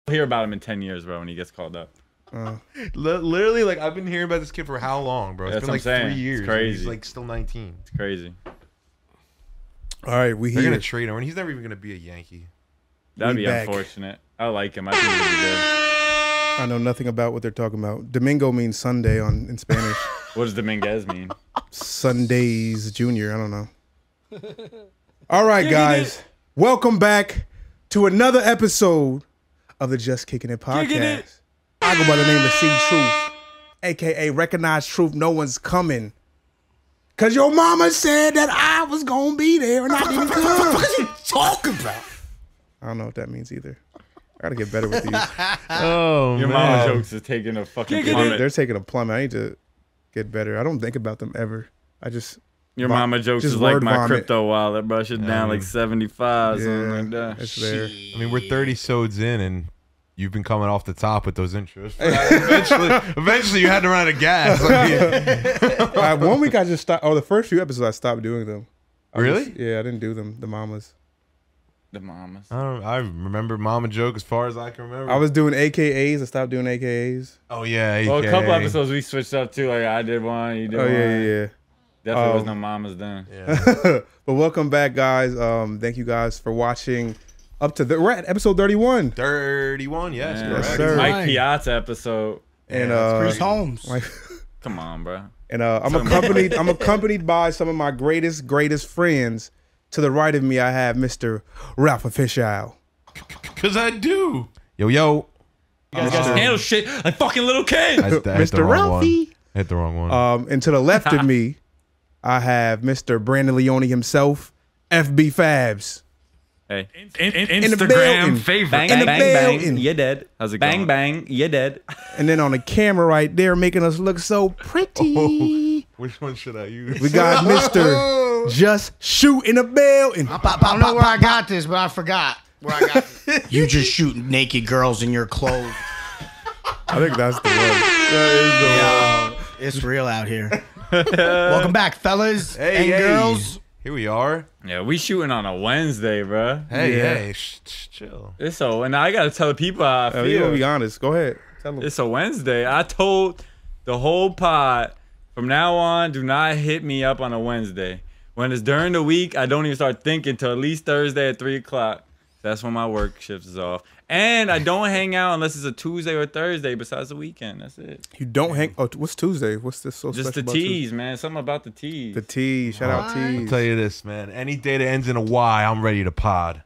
hear about him in 10 years, bro, when he gets called up. Literally, like, I've been hearing about this kid for how long, bro? It's been like 3 years. It's crazy. He's like still 19. It's crazy. All right, They're gonna trade him, and he's never even gonna be a Yankee. That'd be unfortunate. I like him. I think he'd be good. I know nothing about what they're talking about. Domingo means Sunday in Spanish. What does Dominguez mean? Sundays Junior. I don't know. All right, guys. Welcome back to another episode of the Just Kicking It podcast. I go by the name of C Truth, a.k.a. Recognize Truth. No one's coming. Because your mama said that I was going to be there and I didn't come. What are you talking about? I don't know what that means either. I got to get better with these. Your mama jokes is taking a fucking plummet. They're taking a plummet. I need to get better. I don't think about them ever. I just... Your mama jokes is like my crypto wallet, bro. Shit down like 75, something like that. It's there. I mean, we're 30 sods in, and you've been coming off the top with those intros. Eventually, you had to run out of gas. One week I just stopped. Oh, the first few episodes I stopped doing them. Really? Yeah, I didn't do them. The mamas. The mamas. I remember mama joke as far as I can remember. I was doing AKAs. I stopped doing AKAs. Oh yeah. Well, a couple episodes we switched up too. Like I did one, you did one. Yeah. Definitely was no mamas then. Yeah. But welcome back, guys. Thank you guys for watching. We're at episode 31. 31, yes. Yeah, yes, sir. Mike Piazza episode. And Chris Holmes. Come on, bro. And I'm accompanied by some of my greatest friends. To the right of me, I have Mr. Ralph Official. Cause I do. Yo. You guys handle shit like fucking little kids. Mr. Ralphie. I hit the wrong one. And to the left of me, I have Mr. Brandon Leone himself, FB Fabs. Hey, Instagram favorite. Bang, bang, you're dead. How's it going? Bang, you're dead. And then on the camera right there, making us look so pretty. Which one should I use? We got Mr. Just Shoot in the building. I don't know where I got this, but I forgot where I got this. You just shoot naked girls in your clothes. I think that's the one. That is the one. It's real out here. Welcome back, fellas and girls. Here we are. Yeah, we shooting on a Wednesday, bro. Hey, chill. And I gotta tell the people how I feel. You gotta be honest. Go ahead. Tell them. It's a Wednesday. I told the whole pod from now on, do not hit me up on a Wednesday. When it's during the week, I don't even start thinking till at least Thursday at 3 o'clock. That's when my work shift is off. And I don't hang out unless it's a Tuesday or Thursday besides the weekend. That's it. You don't hang... Oh, what's Tuesday? What's this so just special the about teas, Tuesday? man. Something about the teas. The teas. Shout out teas. I'll tell you this, man. Any day that ends in a Y, I'm ready to pod.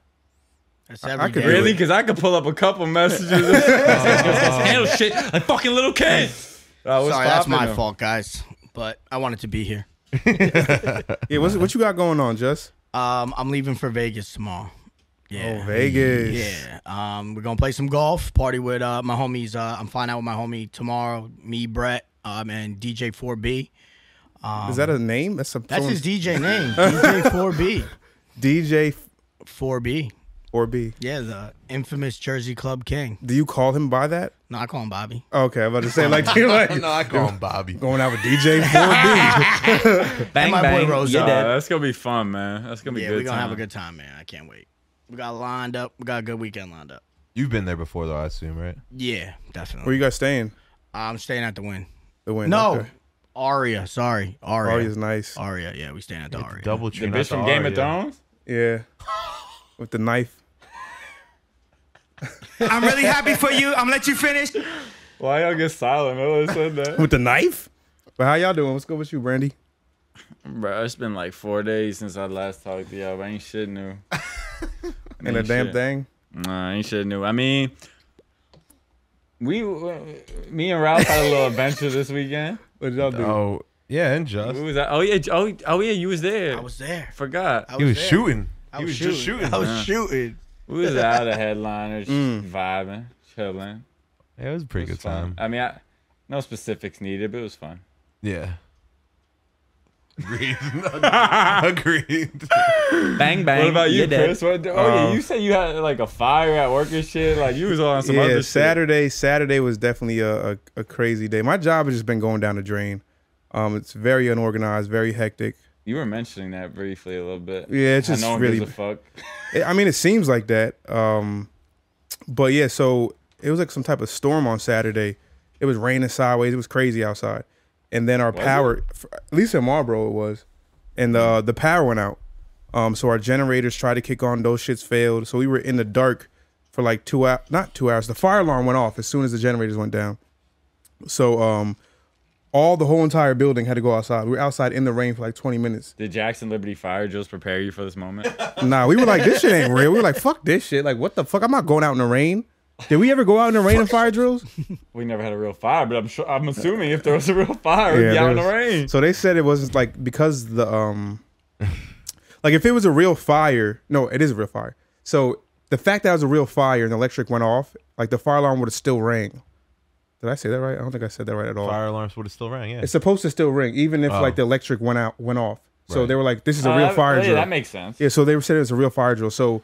That's every could day. Really? Because I could pull up a couple messages. Handle shit like fucking little kids. Sorry, that's my fault, guys. But I wanted to be here. Yeah, what you got going on, Jess? I'm leaving for Vegas tomorrow. Yeah. Oh, Vegas. Yeah. We're gonna play some golf, party with my homies. I'm flying out with my homie tomorrow. Me, Brett, and DJ 4B. Is that a name? That's his DJ name. DJ 4B. DJ 4B. 4B. Yeah, the infamous Jersey Club King. Do you call him by that? No, I call him Bobby. Okay, I'm about to say you're like No, I call him Bobby. Going out with DJ 4B. Bang, my boy Rose. That's gonna be fun, man. That's gonna be good. We're gonna have a good time, man. I can't wait. We got a good weekend lined up. You've been there before, though, I assume, right? Yeah, definitely. Where you guys staying? I'm staying at the Wynn. The Wynn. No, okay. Aria. Sorry, Aria. Aria's nice. Aria. Yeah, we staying at the Aria. Double The chin. bitch from Game of Thrones? Yeah. With the knife. I'm really happy for you. I'm gonna let you finish. Why y'all get silent? Nobody said that. With the knife? But how y'all doing? What's good with you, Brandy? Bro, it's been like 4 days since I last talked to y'all, but ain't shit new. And a damn thing? Nah, ain't shit new. I mean, me and Ralph had a little adventure this weekend. What did y'all do? Oh, yeah, and Just. What was that? Oh yeah, you was there. I was there. Forgot. He was shooting. I was just shooting. I was shooting. We was out of headliners, vibing, chilling. Yeah, it was a pretty good time. I mean, no specifics needed, but it was fun. Yeah. Agreed. Agreed. Bang bang. What about you, Chris? Yeah, you said you had like a fire at work and shit. Like you was on some other shit. Saturday was definitely a crazy day. My job has just been going down the drain. It's very unorganized, very hectic. You were mentioning that briefly a little bit. Yeah, it's just no one really. gives a fuck. I mean, it seems like that. But yeah, so it was like some type of storm on Saturday. It was raining sideways. It was crazy outside. And then our power, at least in Marlboro it was, and the power went out. So our generators tried to kick on. Those shits failed. So we were in the dark for like 2 hours. Not 2 hours. The fire alarm went off as soon as the generators went down. So the whole entire building had to go outside. We were outside in the rain for like 20 minutes. Did Jackson Liberty Fire drills prepare you for this moment? Nah, we were like, this shit ain't real. We were like, fuck this shit. Like, what the fuck? I'm not going out in the rain. Did we ever go out in the rain in fire drills? We never had a real fire, but I'm assuming if there was a real fire, we'd be out in the rain. So they said it was like because the like if it was a real fire, no, it is a real fire. So the fact that it was a real fire and the electric went off, like the fire alarm would have still rang. Did I say that right? I don't think I said that right at all. Fire alarms would have still rang, yeah. It's supposed to still ring, even if like the electric went off. So Right. they were like, this is a real fire drill. Yeah, that makes sense. Yeah, so they said it was a real fire drill. So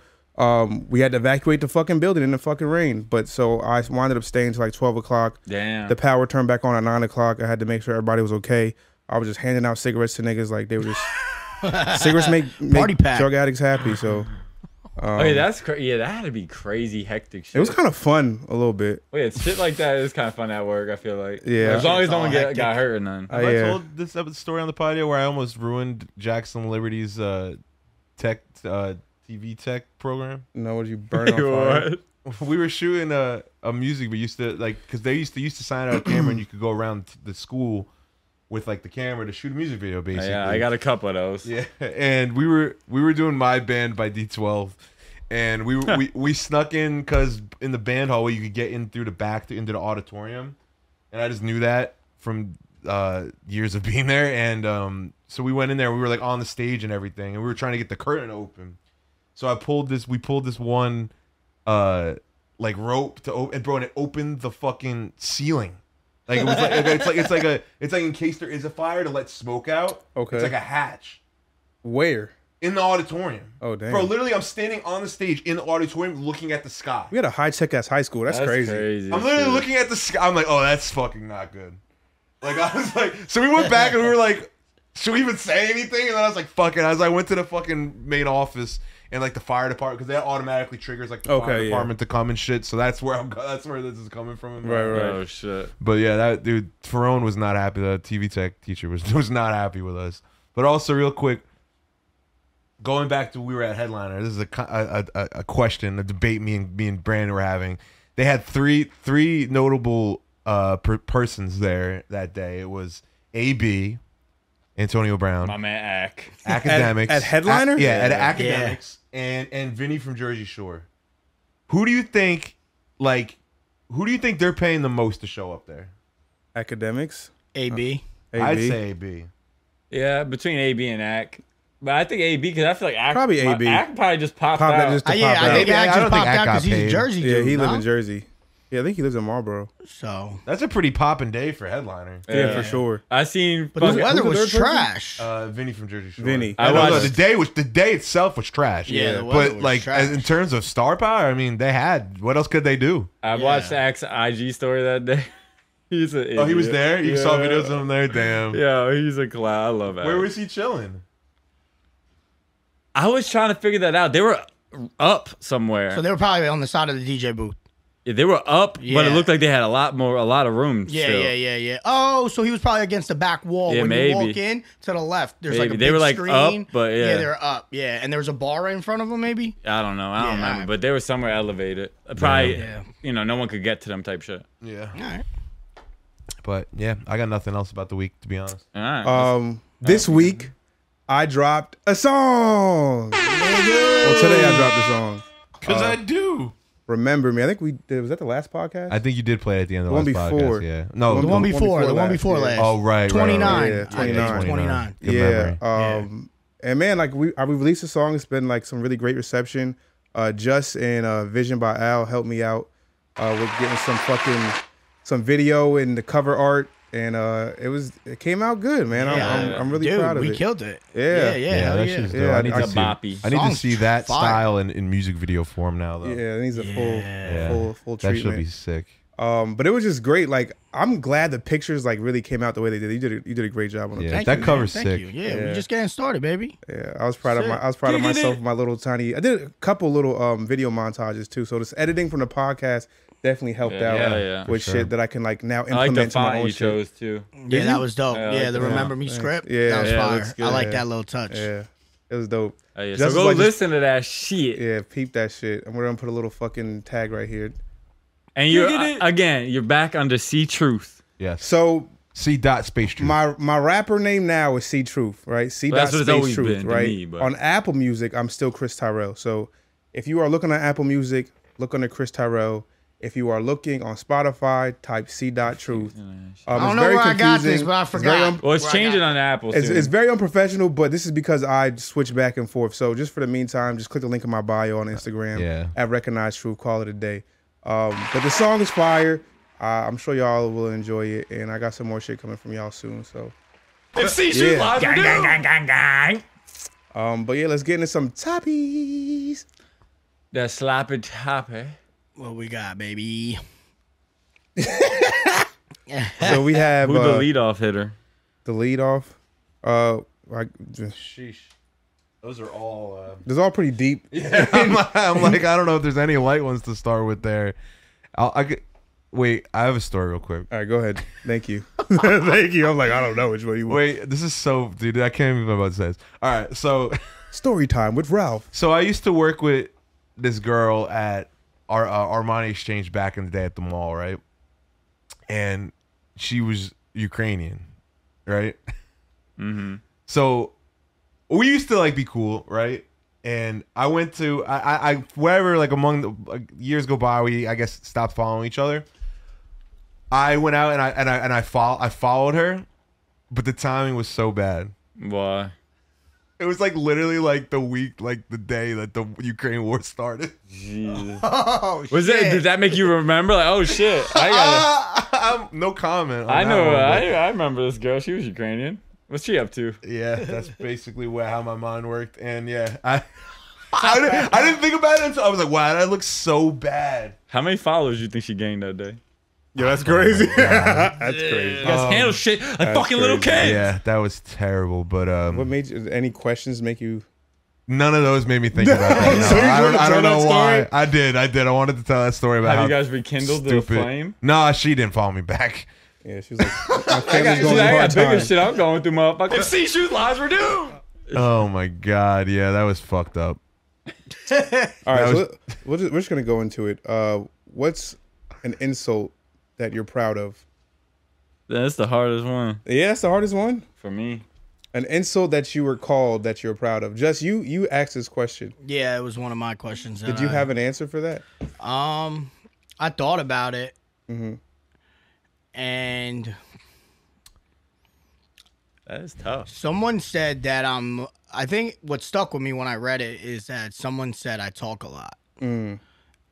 we had to evacuate the fucking building in the fucking rain. But so I wound up staying till like 12 o'clock. Damn. The power turned back on at 9 o'clock. I had to make sure everybody was okay. I was just handing out cigarettes to niggas like they were just cigarettes make Party pack. drug addicts happy. So Okay, that's crazy. Yeah, that had to be crazy hectic shit. it was kind of fun a little bit. Oh, yeah, shit like that is kind of fun at work, I feel like. Yeah. As long as no one hectic. got hurt or none. Have I yeah. told this story on the patio where I almost ruined Jackson Liberty's TV tech program? No, would you burn on fire? What? We were shooting a music, but used to like because they used to sign out a camera and you could go around the school with like the camera to shoot a music video basically. Yeah, I got a couple of those. Yeah, and we were doing My Band by D12, and we snuck in because in the band hallway you could get in through the back into the auditorium, and I just knew that from years of being there, and so we went in there. We were like on the stage and everything, and we were trying to get the curtain open. So we pulled this one like rope to open, and bro, and it opened the fucking ceiling. Like it was like it's like in case there is a fire to let smoke out. Okay. It's like a hatch Where? in the auditorium. Oh damn. Bro, literally, I'm standing on the stage in the auditorium looking at the sky. We had a high tech ass high school. That's crazy. I'm literally looking at the sky. I'm like, oh, that's fucking not good. Like I was like, so we went back and we were like, should we even say anything? And then I was like, fuck it. I went to the fucking main office and like the fire department because that automatically triggers like the fire department to come and shit. So that's where that's where this is coming from. Right. Oh shit. But yeah, that dude Ferone was not happy. The TV tech teacher was not happy with us. But also, real quick, going back to we were at Headliner. This is a question, a debate me and Brandon were having. They had three notable persons there that day. It was AB, Antonio Brown, My man Ack. Academics At Headliner? at Academics, and Vinny from Jersey Shore. Who do you think they're paying the most to show up there? Academics. AB. I'd say AB. Yeah, between AB and Ack. But I think AB because I feel like Ack Probably AB. Ack probably just popped Pop that out. just to Yeah, pop I out. think I Ack don't just think popped Ack out got because he's a paid. Jersey Yeah, dude. he lives no? in Jersey. Yeah, I think he lives in Marlboro. So, That's a pretty poppin' day for Headliner. Yeah, for sure. I seen. but the fucking- weather who's the was third person? trash. Vinny from Jersey Shore. Vinny. I No, watched- the day itself was trash. Yeah, the weather but was like trash. in terms of star power, I mean, they had. What else could they do? I watched Ack's IG story that day. He's an idiot. Oh, he was there. You saw Yeah. videos of him there. Damn. Yeah, he's a clown. I love Ack. Where was he chilling? I was trying to figure that out. They were up somewhere. So they were probably on the side of the DJ booth. Yeah, they were up, but it Yeah. looked like they had a lot of room. Yeah, still. yeah. Oh, so he was probably against the back wall. Yeah, when maybe. you walk in to the left, there's like a Maybe. big They were, like, screen. up, but yeah. they were up. Yeah, and there was a bar right in front of them, maybe. I don't know. I don't Yeah, remember, alright. but they were somewhere elevated. Probably, Yeah. no one could get to them type shit. Yeah. All right. But yeah, I got nothing else about the week, to be honest. All right. This week, I dropped a song. Well, today I dropped a song. Because I do. Remember Me. I think we did. Was that the last podcast? I think you did play it at the end of the one last before. podcast. Yeah. No. The The one before last, last. Oh, right. 29. Yeah, 29. 29. Good Yeah. memory. And man, like we released a song. It's been like some really great reception. Just and Vision by Al helped me out with getting some video and the cover art, and it came out good, man. I'm really Dude, proud of we it. killed it. Yeah. Yeah, that yeah. shit's Yeah, dope. I need I to see- see. boppy. I need to Song's see that fire. style in music video form now, though. Yeah, it needs a Yeah. full That treatment. should be sick. But it was just great. Like I'm glad the pictures like really came out the way they did. You did a great job on the Yeah, pictures. that you, cover's man. sick. Thank you. Yeah, Yeah. we're just getting started, baby. Yeah, I was proud of Sick. Kickin' myself. it. My little tiny. I did a couple little video montages too. So this editing from the podcast definitely helped out yeah, with for shit that I can like now I like implement the to my font own you shit. chose too. Yeah, that was dope. Yeah, I Yeah, like the that. Remember Me Thanks. script. Yeah. That was Yeah, it fire. looks good. I like Yeah. that little touch. Yeah, it was dope. Oh, yeah. Just So as go I just- listen to that shit. Yeah, peep that shit. I'm gonna put a little fucking tag right here. And you're again, you're back under C Truth. Yes. So C. Space Truth. my rapper name now is C Truth, right? C. Well, that's what Space it's always Truth, been to right? me, but- On Apple Music, I'm still Chris Tyrell. So if you are looking at Apple Music, look under Chris Tyrell. If you are looking on Spotify, type C. Truth. I don't know where I got this, but I forgot. Well, it's where I changing got on Apple. It's, soon. it's very unprofessional, but this is because I switch back and forth. So just for the meantime, just click the link in my bio on Instagram Yeah. at Recognize Truth. Call it a day. But the song is fire. I'm sure y'all will enjoy it, and I got some more shit coming from y'all soon. So, If C Truth Yeah. live, gang, gang, gang, gang. but yeah, let's get into some toppies. That sloppy toppy. What we got, baby? So we have Who the leadoff hitter? the lead off. Sheesh. Those are all. It's all pretty deep. I'm like, I don't know if there's any light ones to start with there. Wait, I have a story real quick. All right, go ahead. Thank you. Thank you. I'm like, I don't know which way you want. Wait, this is so, dude. I can't even remember what it says. All right, so Story time with Ralph. I used to work with this girl at our Armani Exchange back in the day at the mall, right? And she was Ukrainian, right? Mm-hmm. So we used to like be cool, right? And I went to I wherever like among the years go by, we I guess stopped following each other. I went out and I followed her, but the timing was so bad. Why? It was like literally like the week, like the day that the Ukraine war started. Jesus. Oh, Was it? Did that make you remember? Like, oh shit! No comment. On I that know. one, but I remember this girl. She was Ukrainian. What's she up to? yeah, that's basically how my mind worked. And yeah, I didn't think about it until I was like, wow, that looks so bad. How many followers do you think she gained that day? Yeah, that's crazy. That's crazy. You guys handle shit like fucking little crazy. kids. Yeah, that was terrible. But What made you? Any questions make you? none of those made me think about that. So you No, wanted to I don't tell know that why. story? I did. I wanted to tell that story about Have how you guys rekindled the stupid. flame? No, she didn't follow me back. Yeah, she was like, my I family's going through a got hard bigger time. shit I'm going through, motherfucker. If C-Shoot lives, we're doomed. Oh my god, yeah, that was fucked up. All right, was- so we're just gonna go into it. What's an insult that you're proud of? That's the hardest one Yeah, that's the hardest one. for me. An insult that you were called that you're proud of. Just you asked this question. Yeah, it was one of my questions. Did you have an answer for that? I thought about it, and That is tough. someone said that I think what stuck with me when I read it is that someone said I talk a lot, and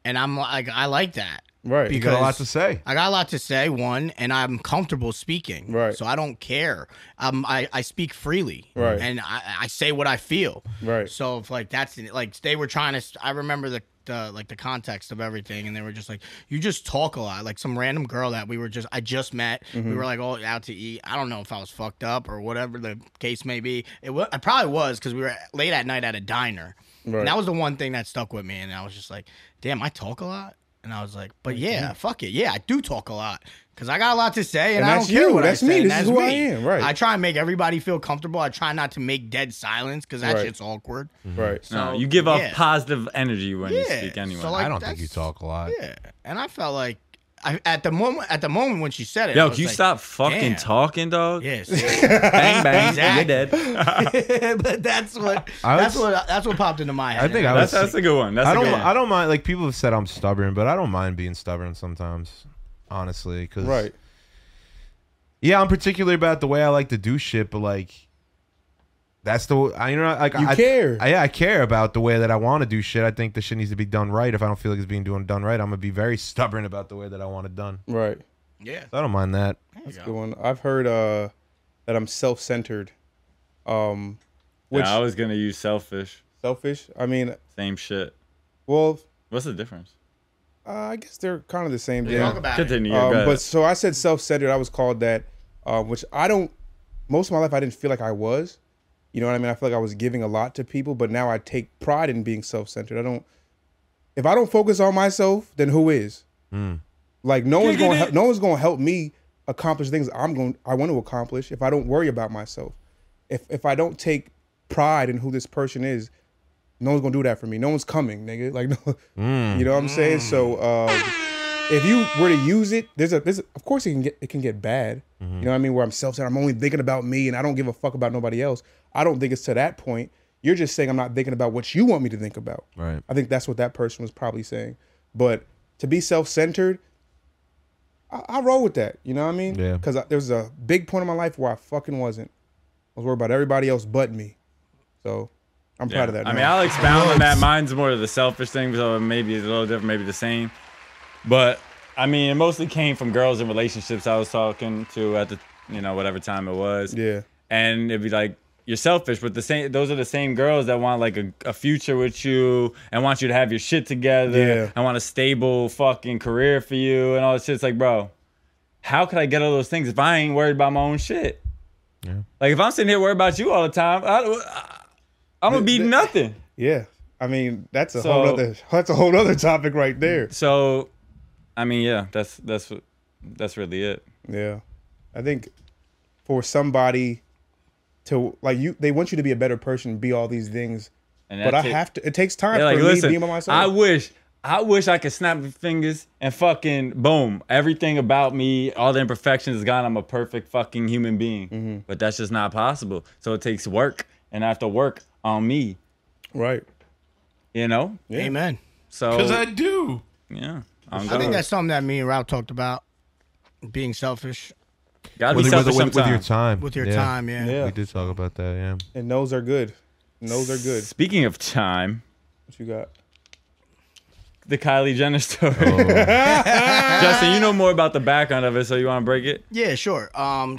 I'm like, I like that. Right. You got a lot to say. I got a lot to say, one, and I'm comfortable speaking. Right. So I don't care. I speak freely. Right. And I say what I feel. Right. So if like that's like they were trying to, I remember the like the context of everything, and they were just like, you just talk a lot. Like some random girl that I just met. We were like all out to eat. I don't know if I was fucked up or whatever the case may be. I probably was, because we were late at night at a diner. Right. And that was the one thing that stuck with me, and I was just like, damn, I talk a lot. And I was like, but yeah, fuck it. Yeah, I do talk a lot because I got a lot to say, and I that's don't care you. what That's I say. me. and This is that's who I me. am. Right. I try and make everybody feel comfortable. I try not to make dead silence because that Right. shit's awkward. Right. No, So, you give off yeah. positive energy when you Yeah, speak anyway. so, like, I don't think you that's- talk a lot. Yeah, and I felt like at the moment when she said it, I Yo, was can you like, stop fucking damn. talking, dog? Yes, Bang, bang. Exactly. You're dead. but that's what I that's what popped into my head. I think I was. That's a good one. That's a good one. I don't mind. Like people have said, I'm stubborn, but I don't mind being stubborn sometimes. Honestly, because Right. yeah, I'm particular about the way I like to do shit, but like that's the I care. I care about the way that I want to do shit. I think the shit needs to be done right. If I don't feel like it's being done right, I'm gonna be very stubborn about the way that I want it done. Right. Yeah, So I don't mind that. That's a good one. I've heard that I'm self-centered. Which I was gonna use selfish. selfish. I mean, Same shit. well, What's the difference? I guess they're kind of the same. talk Yeah. about it. Continue. go ahead. But so I said self-centered. I was called that, which I don't. Most of my life, I didn't feel like I was. You know what I mean? I feel like I was giving a lot to people, but now I take pride in being self-centered. If I don't focus on myself, then who is? Like no one's gonna help me accomplish things I want to accomplish if I don't worry about myself. If I don't take pride in who this person is, no one's gonna do that for me. No one's coming, nigga. Like, you know what I'm saying? So if you were to use it, there's of course it can get bad. You know what I mean? Where I'm self-centered, I'm only thinking about me and I don't give a fuck about nobody else. I don't think it's to that point. You're just saying I'm not thinking about what you want me to think about. Right. I think that's what that person was probably saying. But to be self-centered, I roll with that. You know what I mean? Yeah. Because there was a big point in my life where I fucking wasn't. I was worried about everybody else but me. So I'm proud of that. I mean, I'll expound on that. Mine's more of the selfish thing, so maybe it's a little different, maybe the same. But I mean, it mostly came from girls in relationships I was talking to at the, whatever time it was. Yeah. And it'd be like, you're selfish, but those are the same girls that want like a future with you and want you to have your shit together and want a stable fucking career for you and all that shit. It's like, bro, how could I get all those things if I ain't worried about my own shit? Yeah. Like if I'm sitting here worried about you all the time, I'm gonna be nothing. Yeah. I mean, that's a whole other topic right there. So, I mean, yeah, that's really it. Yeah. I think for somebody to they want you to be a better person, be all these things. But it takes time for me being by myself. I wish I could snap my fingers and fucking boom, everything about me, all the imperfections is gone. I'm a perfect fucking human being. But that's just not possible. So it takes work, and I have to work on me. Right. Yeah. Amen. So because I do. Yeah. I think that's something that me and Ralph talked about, being selfish. Gotta be selfish with your time. With your time, yeah. We did talk about that, yeah. And those are good. Speaking of time. What you got? The Kylie Jenner story. Justin, you know more about the background of it, so you want to break it? Yeah, sure.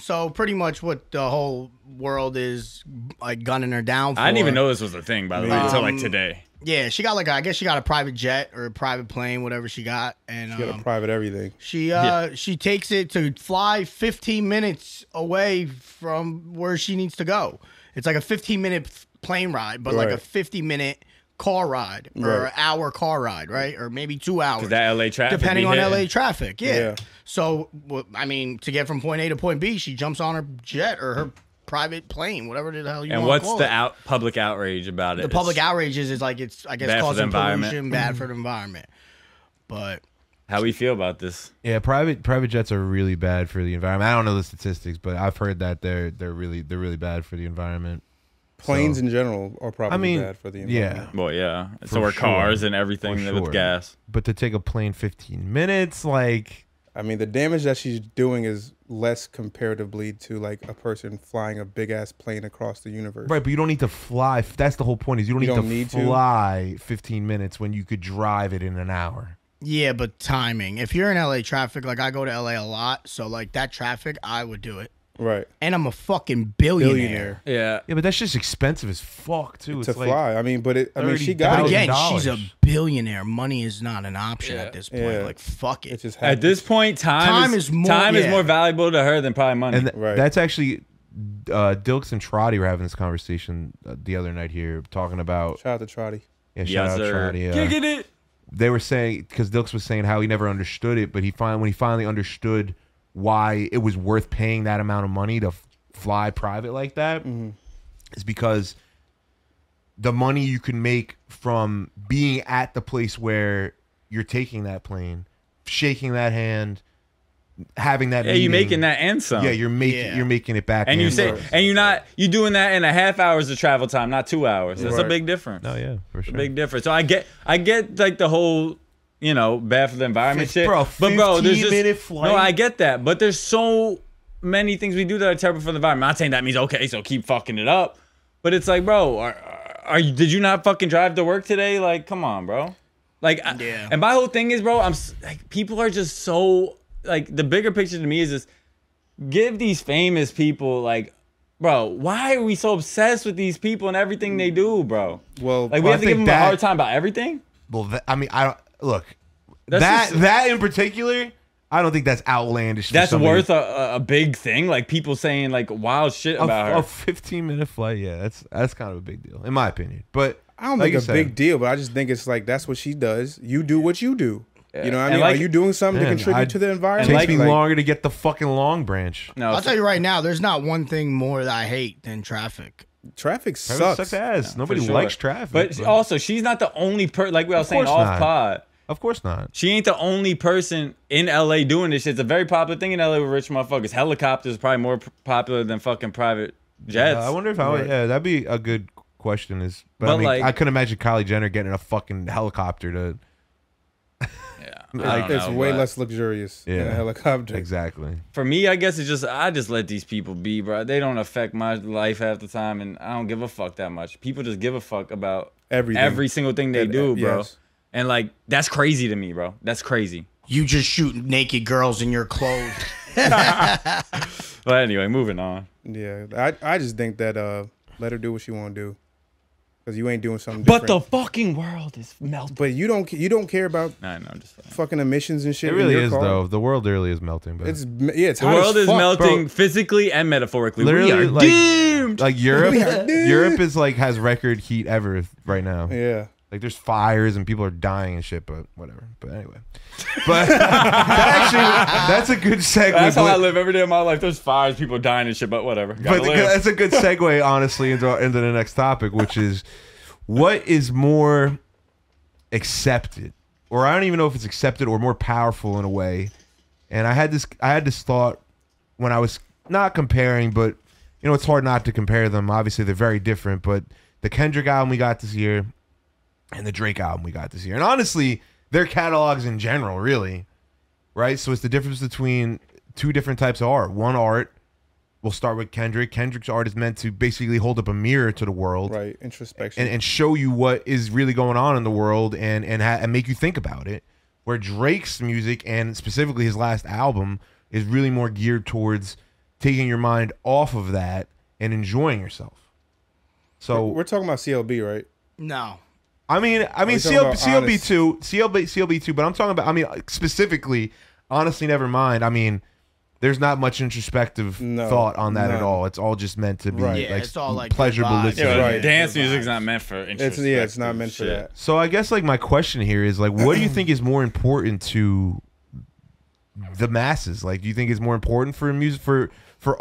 So pretty much what the whole world is like gunning her down for. I didn't even know this was a thing, by the way, until like today. Yeah, she got I guess she got a private jet or a private plane, whatever she got. And she got a private everything. She takes it to fly 15 minutes away from where she needs to go. It's like a 15-minute plane ride, but like a 50-minute car ride or an hour car ride, right? Or maybe 2 hours. Because that LA traffic. Depending on LA traffic, yeah. So, I mean, to get from point A to point B, she jumps on her jet or her private plane, whatever the hell you want to call it. And what's the public outrage about it? The public outrage is like it's, I guess, causing pollution, bad for the environment. But how we feel about this? Yeah, private jets are really bad for the environment. I don't know the statistics, but I've heard that they're really bad for the environment. Planes in general are probably bad for the environment. Yeah. Well, yeah. So are cars and everything with gas. But to take a plane 15 minutes, like... I mean, the damage that she's doing is less comparatively to like a person flying a big ass plane across the universe. Right, but you don't need to fly. That's the whole point. Is you don't need to fly 15 minutes when you could drive it in an hour. Yeah, but timing. If you're in LA traffic, like I go to LA a lot, so like that traffic, I would do it. Right. And I'm a fucking billionaire. Yeah. Yeah, but that's just expensive as fuck too. To fly. I mean, she got But again, she's a billionaire. Money is not an option at this point. Yeah. Like fuck it. At this point, time is more valuable to her than probably money. And that's actually Dilks and Trotty were having this conversation the other night here, talking about. Shout out to Trotty. Yeah, shout out Trotty. Kicking it. They were saying, because Dilks was saying how he never understood it, but when he finally understood why it was worth paying that amount of money to fly private like that, is because the money you can make from being at the place where you're taking that plane, shaking that hand, having that meeting, you making that and some. Yeah, you're making it back. And you doing that in a half hours of travel time, not 2 hours. That's a big difference. Oh yeah, for sure. A big difference. So I get like the whole bad for the environment shit. Bro, there's just minute flight. No, I get that. But there's so many things we do that are terrible for the environment. I'm not saying that means okay, so keep fucking it up. But it's like, bro, did you not fucking drive to work today? Like, come on, bro. Like, and my whole thing is, bro, I'm like, people are just so like, the bigger picture to me is just give these famous people like, bro, why are we so obsessed with these people and everything they do, bro? Well, like we have to give them a hard time about everything. Well, I don't look. That in particular, I don't think that's outlandish. That's worth a big thing. Like people saying like wild shit about her. A 15-minute flight, yeah, that's kind of a big deal in my opinion. But I don't think it's a big deal. But I just think it's like that's what she does. You do what you do. You know what I mean? Are you doing something to contribute to the environment? It takes me longer to get the fucking long branch. No, I'll tell you right now, there's not one thing more that I hate than traffic. Traffic sucks ass. Yeah, nobody likes traffic. But also, she's not the only person. Like we were saying off pod. Of course not. She ain't the only person in LA doing this shit. It's a very popular thing in LA with rich motherfuckers. Helicopters are probably more popular than fucking private jets. I wonder if that'd be a good question. But I mean, I couldn't imagine Kylie Jenner getting a fucking helicopter to. Like it's way less luxurious than a helicopter. Exactly. For me, I guess it's just I just let these people be, bro. They don't affect my life half the time, and I don't give a fuck that much. People just give a fuck about every single thing they do, bro. Yes. And like that's crazy to me, bro. That's crazy. You just shoot naked girls in your clothes. But anyway, moving on. Yeah, I just think that let her do what she want to do. Because you ain't doing something different. But the fucking world is melting. But you don't care about just fucking emissions and shit. It really is, though. The world really is melting. But it's the world is melting physically and metaphorically. Literally, we are doomed. Like Europe, Europe is like has record heat ever right now. Yeah. Like there's fires and people are dying and shit, but whatever. But anyway, but that's a good segue. That's how I live every day of my life. There's fires, people dying and shit, but whatever. But that's a good segue, honestly, into the next topic, which is what is more accepted, or I don't even know if it's accepted or more powerful in a way. And I had this thought when I was not comparing, but you know it's hard not to compare them. Obviously, they're very different. But the Kendrick album we got this year and the Drake album we got this year. And honestly, their catalogs in general, really, right? So it's the difference between two different types of art. One art, we'll start with Kendrick. Kendrick's art is meant to basically hold up a mirror to the world. Right, introspection. And show you what is really going on in the world and make you think about it. Where Drake's music, and specifically his last album, is really more geared towards taking your mind off of that and enjoying yourself. So we're talking about CLB, right? No. I mean, CLB too, but I'm talking about. I mean, specifically, honestly, never mind. I mean, there's not much introspective thought on that at all. It's all just meant to be like it's all like pleasurable listening. Yeah, right. Dance music's not meant for introspective. It's not meant for that. So I guess like my question here is like, what do you think is more important to the masses? Like, do you think it's more important for music for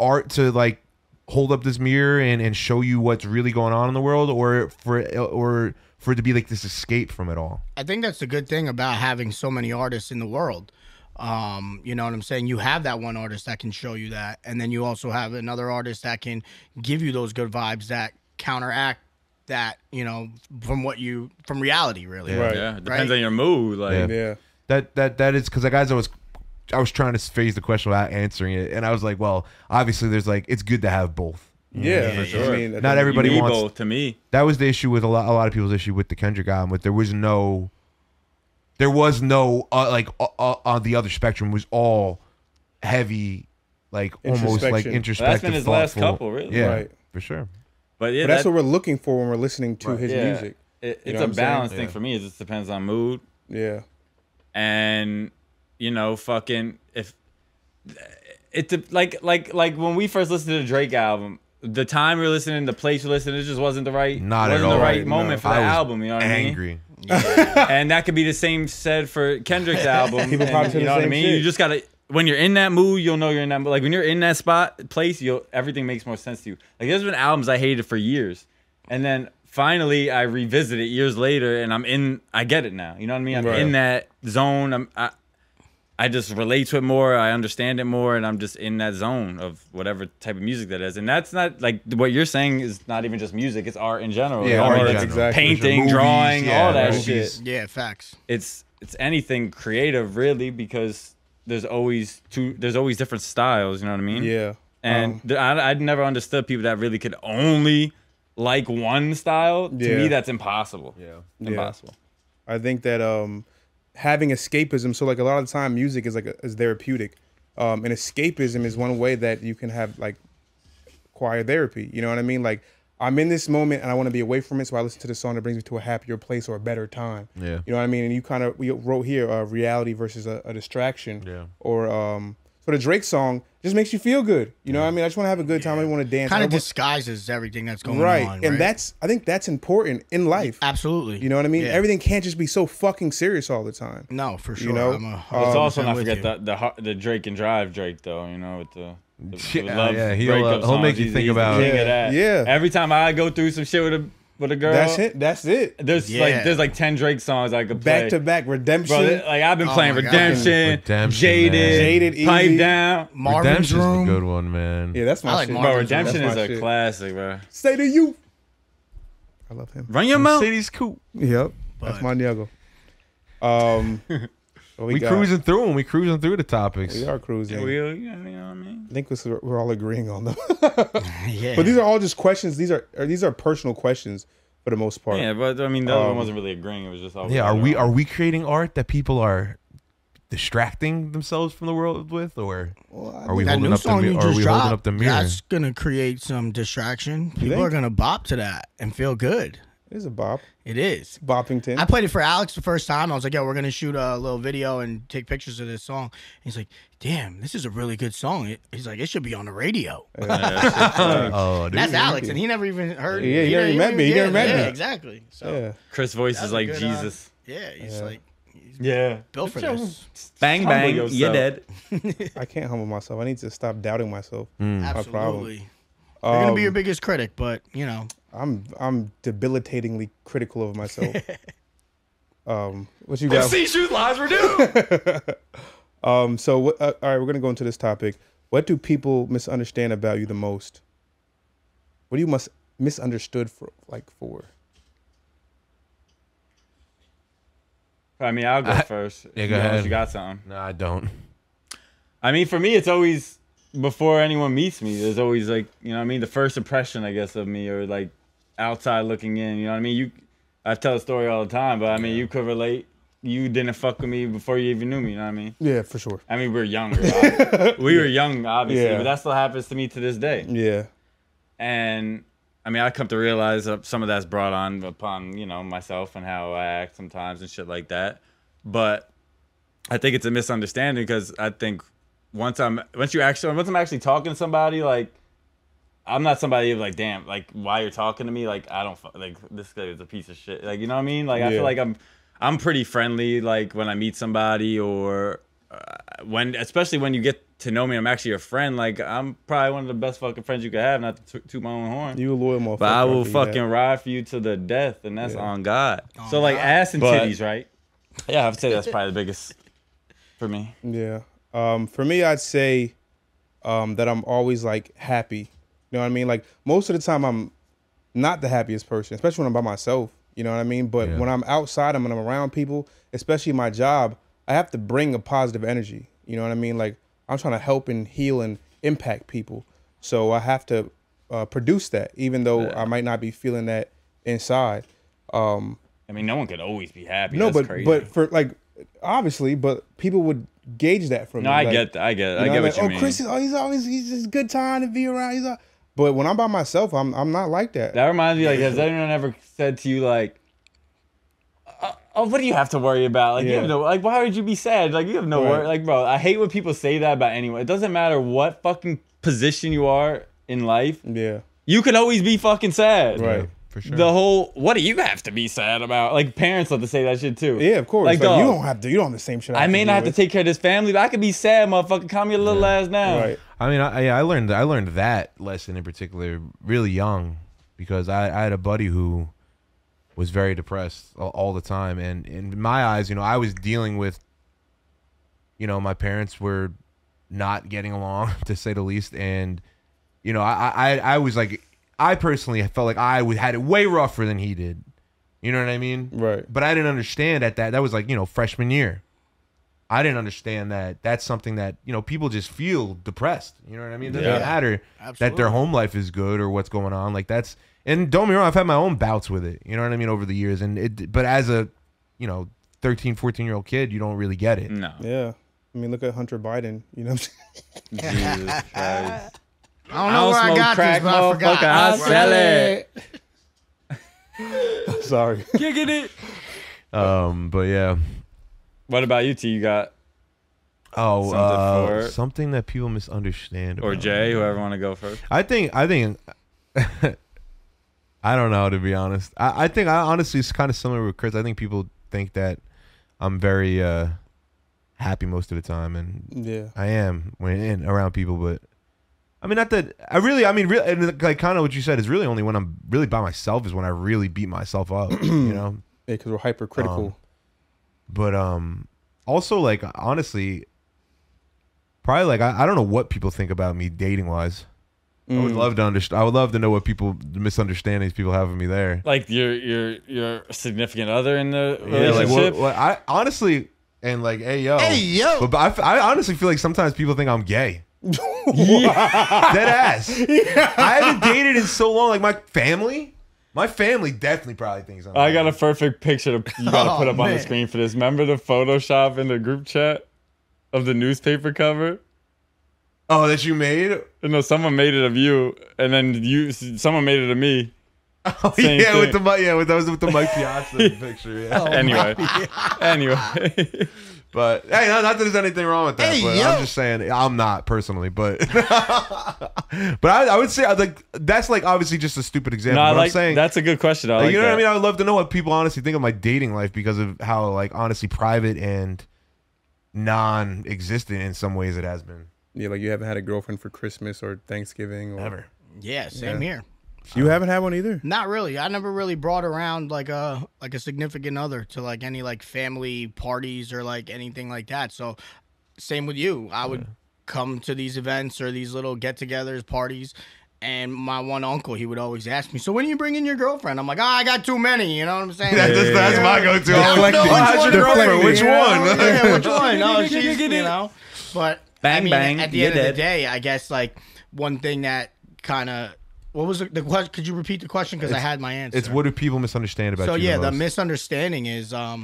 art to like hold up this mirror and show you what's really going on in the world, or for it to be like this escape from it all? I think that's the good thing about having so many artists in the world. You know what I'm saying? You have that one artist that can show you that, and then you also have another artist that can give you those good vibes that counteract that, you know, from reality, really. Yeah. Right. Yeah, it depends on your mood. Like, That is because, like, guys, I was trying to phrase the question without answering it, and I was like, well, obviously, there's like it's good to have both. Yeah, for sure. I mean, not everybody you need wants both, to me. That was the issue with a lot of people's issue with the Kendrick album. But there was no on the other spectrum was all heavy, like almost like introspective. Well, that's been his thoughtful. last couple, really. Yeah, Right. for sure. But yeah, that's what we're looking for when we're listening to his music. It's a balance thing for me. It just depends on mood. Yeah. And you know, fucking if it like when we first listened to the Drake album, the time we were listening, the place we were listening, it just wasn't the right moment for the album. You know what I mean? Angry. Yeah. And that could be the same said for Kendrick's album. People probably say you the know what I same mean? shit. You just gotta, when you're in that mood, you'll know you're in that mood. Like when you're in that place, everything makes more sense to you. Like there's been albums I hated for years, and then finally I revisit it years later, and I get it now. You know what I mean? I'm in that zone. I just relate to it more. I understand it more, and I'm just in that zone of whatever type of music that is. And that's not like what you're saying is not even just music; it's art in general. Yeah, art in general. Exactly. Painting, Movies, drawing, all that movies. shit. Yeah, facts. It's anything creative, really, because there's always different styles. You know what I mean? Yeah. And I'd never understood people that really could only like one style. To me, that's impossible. Yeah. Impossible. I think that having escapism, so like a lot of the time music is like is therapeutic. And escapism is one way that you can have like acquire therapy. You know what I mean? Like I'm in this moment and I want to be away from it, so I listen to the song that brings me to a happier place or a better time. Yeah. You know what I mean? And we wrote here reality versus a distraction. Yeah. Or for the Drake song just makes you feel good. You know what I mean? I just want to have a good time. I want to dance. Kind of disguises everything that's going on. Right. And I think that's important in life. Absolutely. You know what I mean? Yeah. Everything can't just be so fucking serious all the time. No, for sure. You know? Let's also not forget the Drake and Drive Drake though. You know, with the love he'll make you think about Yeah. Every time I go through some shit with a girl, That's it. There's like 10 Drake songs I could play Back to back, Redemption. Bro, like I've been playing my God. Redemption, Jaded, Easy. Pipe Down. Marvin's Redemption's a Room. good one, man. Yeah, that's my I like shit. Marvin's Bro, Redemption That's is my a shit. classic, bro. Stay to you. I love him. Run your mouth. City's cool. Yep. That's my nigga. What We got? cruising through them. We cruising through the topics. We are cruising. You know what I mean? I think we're all agreeing on them. Yeah. But these are all just questions. These are personal questions for the most part. Yeah, but I mean, the other one wasn't really agreeing. It was just all. Yeah, are we creating art that people are distracting themselves from the world with, or are we that holding new up the song you mirror? Are just we dropped, holding up the mirror? that's gonna create some distraction. People think? are gonna bop to that and feel good. It is a bop. It is. Boppington. I played it for Alex the first time. I was like, yo, we're going to shoot a little video and take pictures of this song. And he's like, damn, this is a really good song. He's like, it should be on the radio. Oh, dude. That's Alex, and he never even heard Yeah, he never met me. He never met me. Yeah, exactly. So, Yeah. Chris' voice That's is a like good, Jesus. yeah, he's like, he's Yeah. built for this. Bang Humble bang, yourself. you're dead. I can't humble myself. I need to stop doubting myself. My problem. Absolutely. You're going to be your biggest critic, but, you know. I'm debilitatingly critical of myself. What you got? MC Shoot Lies were due. So what, all right, we're gonna go into this topic. What do people misunderstand about you the most? What do you misunderstood for? I mean, I'll go first. Yeah, go ahead. You got something? No, I don't. I mean, for me, it's always before anyone meets me. There's always like, you know what I mean, the first impression, I guess, of me, or like outside looking in. You know what I mean? I tell a story all the time, but I mean, you could relate. You didn't fuck with me before you even knew me. You know what I mean? Yeah, for sure. I mean, we were younger. We were young, obviously, Yeah. but that still happens to me to this day. Yeah. And I mean, I come to realize that some of that's brought on upon, you know, myself and how I act sometimes and shit like that. But I think it's a misunderstanding because I think once I'm actually talking to somebody, like, I'm not somebody who's like, damn, like, why you're talking to me? Like, I don't, like, this guy is a piece of shit. Like, you know what I mean? Like, I feel like I'm pretty friendly, like, when I meet somebody, or especially when you get to know me, I'm actually your friend. Like, I'm probably one of the best fucking friends you could have, not to toot my own horn. You a loyal motherfucker. But I will fucking ride for you to the death, and that's on God. So, like, ass and titties, right? Yeah, I'd say that's probably the biggest for me. Yeah. For me, I'd say that I'm always, like, happy. You know what I mean? Like, most of the time, I'm not the happiest person, especially when I'm by myself. You know what I mean? But when I'm outside and when I'm around people, especially my job, I have to bring a positive energy. You know what I mean? Like, I'm trying to help and heal and impact people. So I have to produce that, even though I might not be feeling that inside. I mean, no one could always be happy. No, That's but crazy. but for, like, obviously, but people would gauge that from me. No, I like, get that. I get you know, what you like, mean. Chris, he's just a good time to be around. But when I'm by myself, I'm not like that. That reminds me, like, has anyone ever said to you, like, oh, what do you have to worry about? Like, you have no, like, why would you be sad? Like, you have no worry. Like, bro, I hate when people say that about anyone. It doesn't matter what fucking position you are in life. Yeah. You can always be fucking sad. Right. Yeah, for sure. The whole, what do you have to be sad about? Like, parents love to say that shit too. Yeah, of course. Like, Like, dog, you don't have the same shit. I may not have to take care of this family, but I could be sad, motherfucker. Calm your little ass down. Right. I mean, I learned that lesson in particular really young, because I had a buddy who was very depressed all the time, and in my eyes, you know, I was dealing with, you know, my parents were not getting along, to say the least, and you know, I was like, I personally felt like I had it way rougher than he did. You know what I mean? Right. But I didn't understand that was like, you know, freshman year. I didn't understand that that's something that, you know, people just feel depressed. You know what I mean? It doesn't matter that their home life is good or what's going on. Like, that's, and don't get me wrong, I've had my own bouts with it. You know what I mean? Over the years. But as a, you know, 13, 14-year-old kid, you don't really get it. No. Yeah. I mean, look at Hunter Biden. You know what I'm saying? Jesus Christ. I don't know where I got crack, this, but I forgot. I'll sell it. Sorry. Kicking it. But yeah. What about you, T? You got? Something for it. Something that people misunderstand. Or about Jay, me. whoever want to go first. I think. I don't know, to be honest. I think I honestly it's kind of similar with Chris. I think people think that I'm very happy most of the time, and Yeah. I am when around people. But I mean, not that I really. I mean, really, and like kind of what you said is really only when I'm really by myself is when I really beat myself up. You know. Yeah, because we're hypercritical. But also like honestly, probably like I don't know what people think about me dating wise. I would love to understand. I would love to know what the misunderstandings people have of me there. Like your significant other in the Yeah, relationship. like what I honestly and like hey yo, But I honestly feel like sometimes people think I'm gay. Dead ass. I haven't dated in so long. Like my family definitely probably thinks I'm I gay. got a perfect picture you gotta put up on the man. screen for this. Remember the Photoshop in the group chat of the newspaper cover? Oh, that you made? No, someone made it of you, and then someone made it of me. Oh Same yeah, thing. with the that was with the Mike Piazza picture. Yeah. Anyway. But hey, not that there's anything wrong with that. Hey, but yo. I'm just saying I'm not personally, but but I would say like that's like obviously just a stupid example. No, but like I'm saying that's a good question. I like, like you know that. what I mean. I would love to know what people honestly think of my dating life because of how like honestly private and non-existent in some ways it has been. Yeah, like you haven't had a girlfriend for Christmas or Thanksgiving or Ever. Yeah, same here. You haven't had one either? Not really. I never really brought around like a significant other to like any like family parties or like anything like that. So same with you. I would come to these events or these little get-togethers, parties, and my one uncle, he would always ask me, "So when are you bringing your girlfriend?" I'm like, I got too many." You know what I'm saying? That's my go-to. Yeah, I'm like, no, how's your girlfriend? Which deflecting, one? Yeah, which one? No, she's, you know. But Bang, I mean, bang, at the you're end of the dead. day, I guess like one thing that kind of what was the question? Could you repeat the question because I had my answer? It's what do people misunderstand about So you? yeah, the most? misunderstanding is, I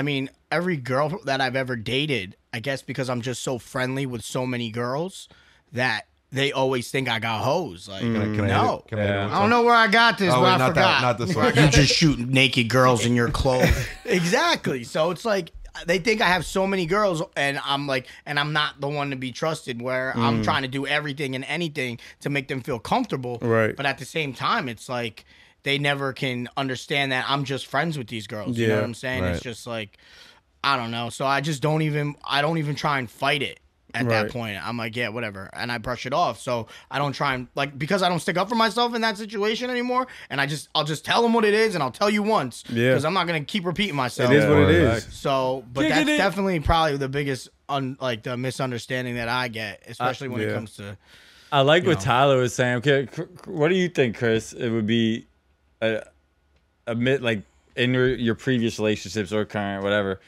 mean, every girl that I've ever dated, I guess because I'm just so friendly with so many girls that they always think I got hoes. Like, Can I no, hit it with I don't know where I got this, Oh, but wait, I not forgot. that, not this one. You just shoot naked girls in your clothes. Exactly. So it's like they think I have so many girls, and I'm like, and I'm not the one to be trusted. Where I'm trying to do everything and anything to make them feel comfortable. Right. But at the same time, it's like they never can understand that I'm just friends with these girls. You know Yeah, what I'm saying? right. It's just like I don't know. So I just don't even try and fight it. At Right. that point, I'm like, yeah, whatever, and I brush it off. So I don't try and like because I don't stick up for myself in that situation anymore, and I'll just tell them what it is, and I'll tell you once, Yeah. because I'm not gonna keep repeating myself. It is what it is. So, but that's definitely probably the biggest like the misunderstanding that I get, especially when it yeah. comes to. I like what know. Tyler was saying. Okay, what do you think, Chris? It would be like in your previous relationships or current, whatever,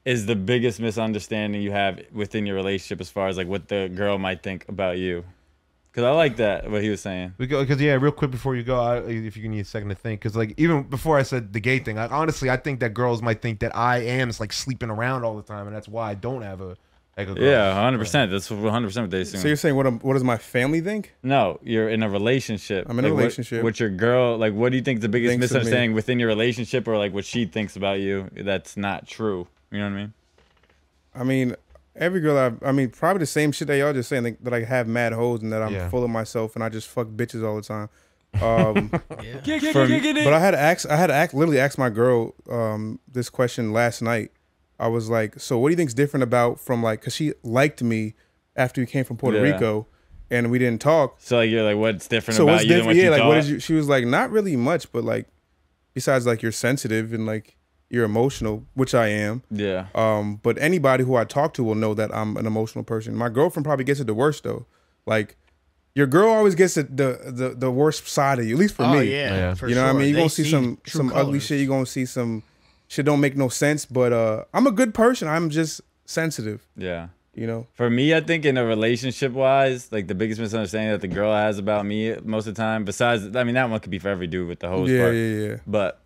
is the biggest misunderstanding you have within your relationship as far as like what the girl might think about you? Because I like that what he was saying. Because yeah, real quick before you go, if you can need a second to think, because like even before I said the gay thing, honestly, I think that girls might think that I am like sleeping around all the time, and that's why I don't have a girl. Yeah, 100%. That's 100% what they assume. So you're saying what does my family think? No, you're in a relationship. I'm in a relationship. What your girl, like, what do you think the biggest Thinks of me. misunderstanding within your relationship, or like what she thinks about you that's not true? You know what I mean? I mean, every girl probably the same shit that y'all just saying, like, that I have mad hoes and that I'm Yeah. full of myself and I just fuck bitches all the time. Yeah. But I had to literally ask my girl this question last night. I was like, so what do you think's different about from like, cause she liked me after we came from Puerto Yeah. Rico and we didn't talk. So like, you're like, what's different So about what's you than different? what Yeah, you like thought? what did you? She was like, not really much, but like, besides like you're sensitive and like you're emotional, which I am. Yeah. But anybody who I talk to will know that I'm an emotional person. My girlfriend probably gets it the worst though. Like your girl always gets the worst side of you, at least for Oh me. yeah, for You know what I sure. mean? You're They gonna see some true ugly colors. shit. You're gonna see some shit don't make no sense. But I'm a good person. I'm just sensitive. Yeah. You know? For me, I think in a relationship wise, like the biggest misunderstanding that the girl has about me most of the time, besides, I mean, that one could be for every dude with the hose Yeah, part. yeah. But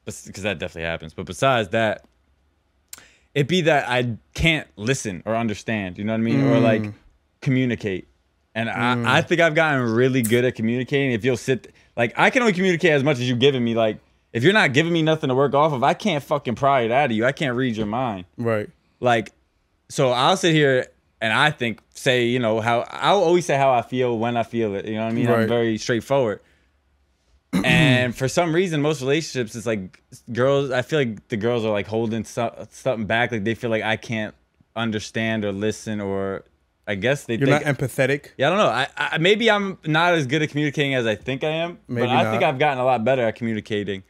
because that definitely happens. But besides that, it'd be that I can't listen or understand, you know what I mean? Or like communicate. And I think I've gotten really good at communicating. If you'll sit, like I can only communicate as much as you're giving me. Like if you're not giving me nothing to work off of, I can't fucking pry it out of you. I can't read your mind. Right. Like So I'll sit here and I say, you know, how I'll always say how I feel when I feel it. You know what I mean? Right. I'm very straightforward. And for some reason, most relationships, it's like girls. I feel like the girls are like holding something back. Like they feel like I can't understand or listen, or I guess You're not empathetic. Yeah, I don't know. I maybe I'm not as good at communicating as I think I am. Maybe but I not. think I've gotten a lot better at communicating.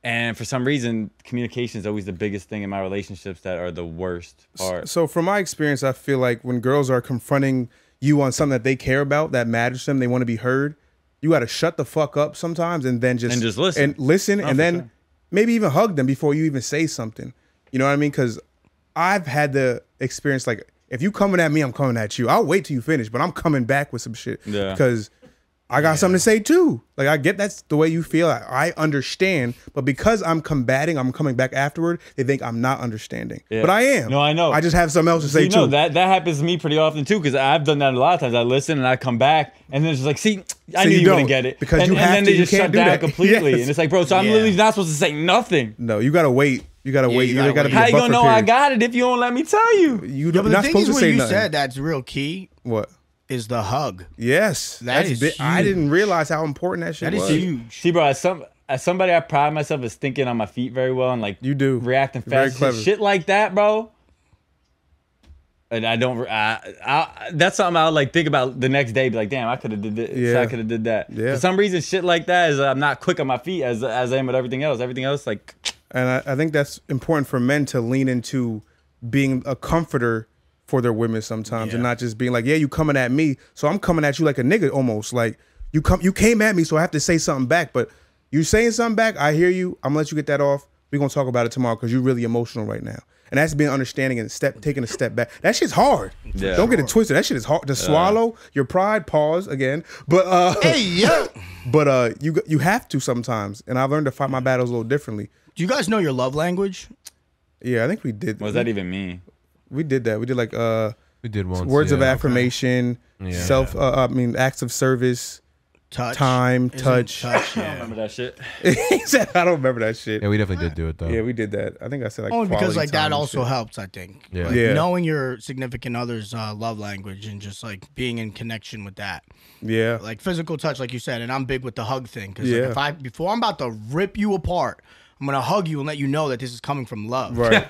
And for some reason, communication is always the biggest thing in my relationships that are the worst part. So from my experience, I feel like when girls are confronting you on something that they care about, that matters to them, they want to be heard, you got to shut the fuck up sometimes and then just listen. And then maybe even hug them before you even say something. You know what I mean? Because I've had the experience, like, if you coming at me, I'm coming at you. I'll wait till you finish, but I'm coming back with some shit. Yeah. Because I got something to say too. Like, I get that's the way you feel. I understand. But because I'm combating, I'm coming back afterward, they think I'm not understanding. Yeah. But I am. No, I know. I just have something else to say too. No, that happens to me pretty often too, because I've done that a lot of times. I listen and I come back, and then it's just like, see, I knew you wouldn't get it. Because and, you have and then to, they you just can't shut do down that. completely. Yes. And it's like, bro, so I'm literally not supposed to say nothing. No, you gotta wait. You gotta wait. You gotta be How a you buffer gonna know period. I got it if you don't let me tell you? You Yeah, but not the thing supposed is, to what say you nothing. said that's real key What? is the hug. Yes, That is I huge. didn't realize how important that shit That was. is huge. See, bro, as somebody, I pride myself as thinking on my feet very well and like You do. reacting You're very fast, clever. shit like that, bro. And I don't. That's something I'll like think about the next day. Be like, damn, I could have did this. Yeah. I could have did that. Yeah. For some reason, shit like that is I'm not quick on my feet as I am with everything else. Everything else, like. And I think that's important for men to lean into being a comforter for their women sometimes, and not just being like, yeah, you coming at me, so I'm coming at you like a nigga almost. Like you came at me, so I have to say something back. But you saying something back, I hear you. I'm gonna let you get that off. We're gonna talk about it tomorrow because you're really emotional right now. And that's being understanding and taking a step back. That shit's hard. Yeah. Don't get it twisted. That shit is hard to swallow. Your pride, pause again. But Hey, yo. but you have to sometimes. And I've learned to fight my battles a little differently. Do you guys know your love language? Yeah, I think we did. What does that even mean? We did that. We did like We did once. words of yeah. affirmation, Yeah. acts of service, Touch. time, Isn't touch. I don't remember that shit. He said, I don't remember that shit. Yeah, we definitely did do it though. Yeah, we did that. I think I said like Only because quality like time that and also shit. helps, I think. Yeah. Like, Yeah. knowing your significant other's love language and just like being in connection with that. Yeah. Like physical touch, like you said, and I'm big with the hug thing. Because Yeah. like, before I'm about to rip you apart, I'm gonna hug you and let you know that this is coming from love. Right.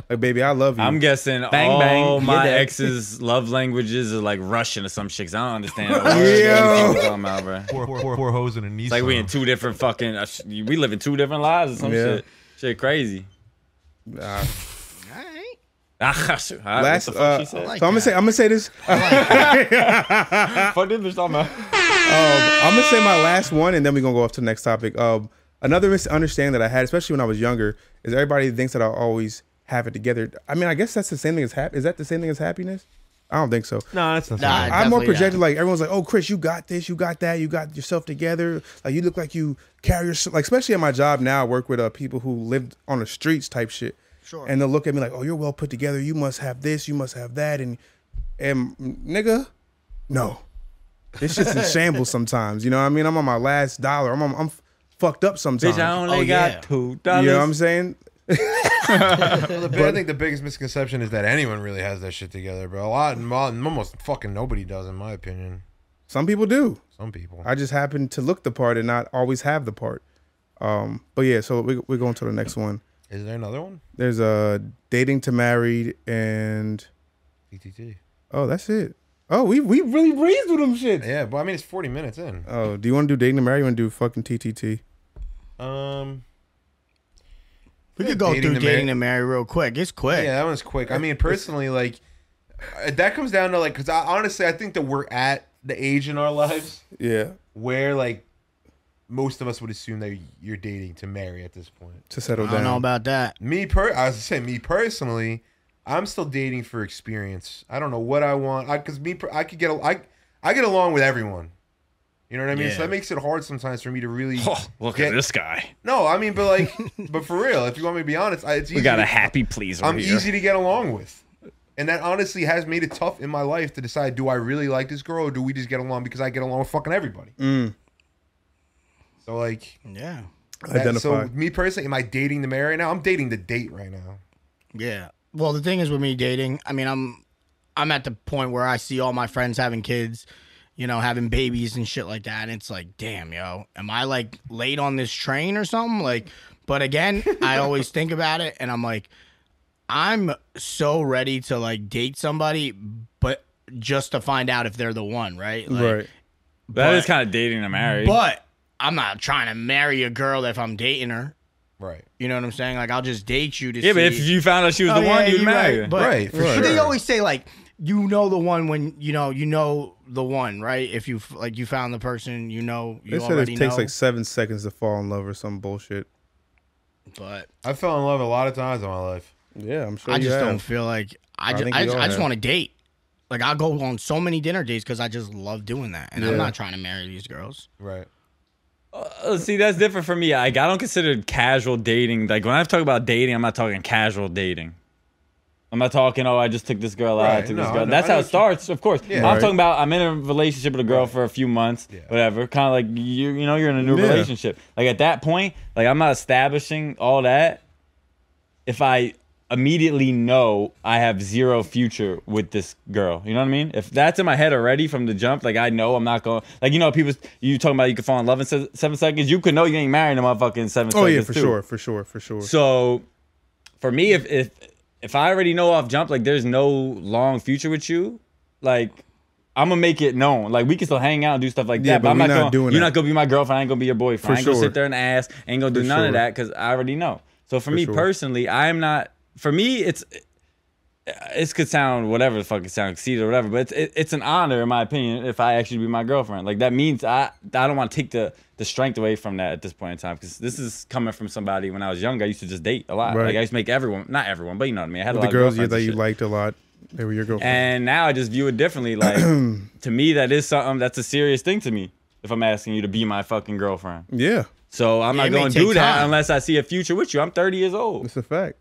Like, baby, I love you. I'm guessing Bang, all bang. my Yeah, that- ex's love languages are like Russian or some shit. 'Cause I don't understand. What Yo. you're talking about, bro. Poor hoes in a Nissan. It's like we in two different fucking. We live in two different lives or some Yeah. shit. Shit, crazy. All right. Last, what the fuck she said? like so I'm gonna say this. Fuck this bitch talking about. I'm gonna say my last one, and then we're gonna go off to the next topic. Another misunderstanding that I had, especially when I was younger, is everybody thinks that I always have it together. I mean, I guess that's the same thing as Is that the same thing as happiness? I don't think so. No, that's not. Nah, something. I'm more definitely projected. not. Like everyone's like, "Oh, Chris, you got this, you got that, you got yourself together. Like you look like you carry yourself." Like especially at my job now, I work with people who lived on the streets type shit. Sure. And they'll look at me like, "Oh, you're well put together. You must have this. You must have that." And nigga, no, this shit's in shambles sometimes. You know what I mean? I'm on my last dollar. I'm fucked up sometimes. Bitch, I only Oh, yeah. got $2. You know what I'm saying? I think the biggest misconception is that anyone really has that shit together, bro. Almost fucking nobody does, in my opinion. Some people do. Some people. I just happen to look the part and not always have the part. But yeah, so we're going to the next one. Is there another one? There's dating to married and TTT. oh, that's it. Oh, we really breezed with them shit. Yeah, but I mean it's 40 minutes in. Oh, do you want to do dating to married? You want to do fucking TTT? We could go through dating to marry real quick. It's quick. Yeah, that one's quick. I mean, personally, like that comes down to like, because honestly, I think that we're at the age in our lives Yeah, where like most of us would assume that you're dating to marry at this point. to settle I don't know down. about that. I was saying, me personally, I'm still dating for experience. I don't know what I want. I get along with everyone. You know what I mean? Yeah. So that makes it hard sometimes for me to really. Look at this guy. No, I mean, but like, but for real, if you want me to be honest, it's easy. We got a happy pleaser I'm here. easy to get along with, and that honestly has made it tough in my life to decide: do I really like this girl, or do we just get along because I get along with fucking everybody? So like, Yeah. Identify. So me personally, am I dating to marry right now? I'm dating to date right now. Yeah. Well, the thing is with me dating, I mean, I'm at the point where I see all my friends having kids, you know, having babies and shit like that. And it's like, damn, yo, am I like late on this train or something? Like, but again, I always think about it and I'm like, I'm so ready to like date somebody, but just to find out if they're the one, right? Like, Right. That is kind of dating to marry. But I'm not trying to marry a girl if I'm dating her. Right. You know what I'm saying? Like, I'll just date you to see. Yeah, but if you found out she was the one, you'd marry her. But, Right, for but they sure. always say like, you know the one when you know the one, right? If you like you found the person, you know you They said already it takes know. like 7 seconds to fall in love or some bullshit. But I fell in love a lot of times in my life. Yeah, I'm sure I you just have. don't feel like I think we all just have. want to date. Like I'll go on so many dinner dates because I just love doing that, and I'm not trying to marry these girls. Right. See, that's different for me. I don't consider casual dating. Like when I talk about dating, I'm not talking casual dating. I'm not talking, oh, I just took this girl out. I Right. took No, this I girl. know- That's I know how it what you- starts, of course. Yeah. I'm Right. talking about I'm in a relationship with a girl for a few months, whatever. Kind of like you know, you're in a new Yeah. relationship. Like at that point, like I'm not establishing all that if I immediately know I have zero future with this girl. You know what I mean? If that's in my head already from the jump, like I know I'm not going. Like you know, people you talking about you can fall in love in 7 seconds. You could know you ain't marrying a motherfucker in 7 Oh seconds. yeah, for too. sure. So, for me, if I already know off jump, like there's no long future with you, like I'm gonna make it known. Like we can still hang out and do stuff like Yeah, that. but I'm we not not going. doing You're that. not gonna be my girlfriend. I ain't gonna be your boyfriend. I ain't gonna sure. sit there and ask. Ain't gonna do For none sure. of that because I already know. So for me sure. personally, I'm not. For me, it could sound whatever the fuck it sounds, conceited or whatever, but it's an honor in my opinion if I actually be my girlfriend. Like that means I don't want to take the strength away from that at this point in time because this is coming from somebody when I was younger. I used to just date a lot. Right. Like I used to make everyone, not everyone, but you know what I mean. I had a The lot girls of girlfriends that and you shit. liked a lot, they were your girlfriend. And now I just view it differently. Like to me, that is something that's a serious thing to me. If I'm asking you to be my fucking girlfriend, Yeah, so I'm Yeah, not it may going to take do that time. unless I see a future with you. I'm 30 years old. it's a fact.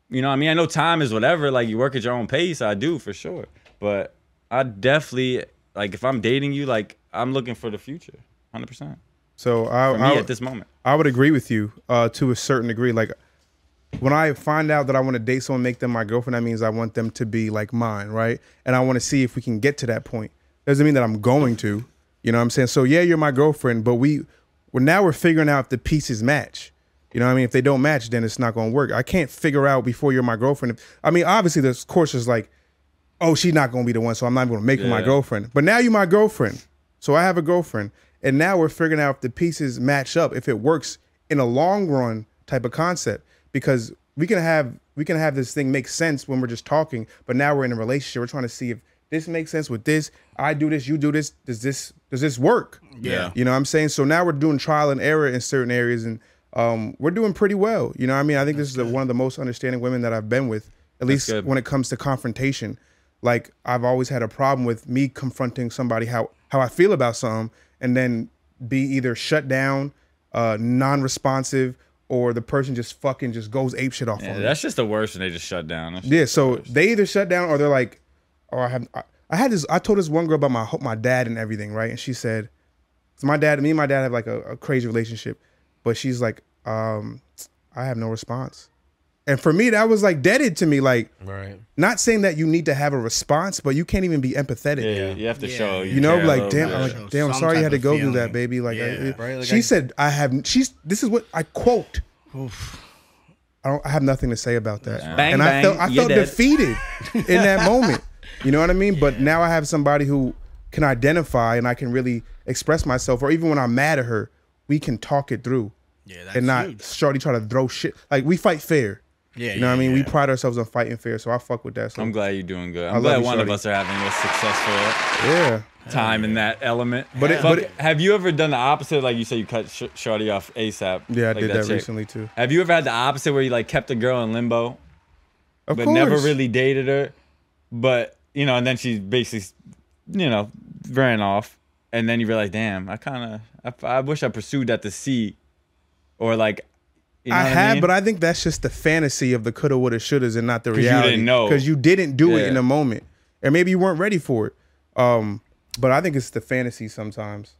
You know what I mean? I know time is whatever. Like you work at your own pace. I do for sure. But I definitely like if I'm dating you, like I'm looking for the future, 100%. So For me at this moment. I would agree with you to a certain degree. Like when I find out that I want to date someone, make them my girlfriend, that means I want them to be like mine, right? And I want to see if we can get to that point. Doesn't mean that I'm going to, you know what I'm saying? So yeah, you're my girlfriend, but we're figuring out if the pieces match. You know what I mean? If they don't match, then it's not going to work. I can't figure out before you're my girlfriend. I mean, obviously, the course is like, oh, she's not going to be the one, so I'm not going to make her my Yeah. girlfriend. But now you're my girlfriend. So I have a girlfriend. And now we're figuring out if the pieces match up, if it works in a long run type of concept. Because we can have this thing make sense when we're just talking, but now we're in a relationship. We're trying to see if this makes sense with this. I do this, you do this. Does this work? Yeah. You know what I'm saying? So now we're doing trial and error in certain areas, and we're doing pretty well. You know what I mean? I think this is one of the most understanding women that I've been with, at least good. when it comes to confrontation. Like I've always had a problem with me confronting somebody how I feel about something, and then be either shut down, non-responsive, or the person just fucking just goes apeshit off Yeah, on me. that's just the worst when they just shut down. That's Yeah, just the so worst. they either shut down or they're like, oh, I told this one girl about my dad and everything, right? And she said, so me and my dad have like a crazy relationship, but she's like, I have no response. And for me, that was like deaded to me. Like, Right. not saying that you need to have a response, but you can't even be empathetic. Yeah, you have to Yeah. show. You know, care a like little damn, bit. I'm Show like, damn, I'm some sorry you type had to of go through that, feeling. baby. Like, Yeah. Right, like she said, this is what I quote. I have nothing to say about that. Bang, and I bang, felt you're dead. defeated in that moment. You know what I mean? But now I have somebody who can identify and I can really express myself. Or even when I'm mad at her, we can talk it through Yeah, that's and not huge. shorty try to throw shit. Like we fight fair. Yeah, You know what I mean? We yeah. pride ourselves on fighting fair. So I fuck with that. So I'm glad you're doing good. I I'm love glad you, one shorty. of us are having a successful yeah. time in that element. But it- Fuck, but it- have you ever done the opposite? Like you said, you cut shorty off ASAP. Yeah, I like did that chick. recently too. Have you ever had the opposite where you like kept a girl in limbo, Of but course. never really dated her, but you know, and then she basically, you know, ran off, and then you realize, damn, I wish I pursued that to see, or like, you know I what had, mean? but I think that's just the fantasy of the coulda, woulda, shouldas, and not the 'Cause you reality. didn't know. Because you didn't do it Yeah. in the moment, or maybe you weren't ready for it. But I think it's the fantasy sometimes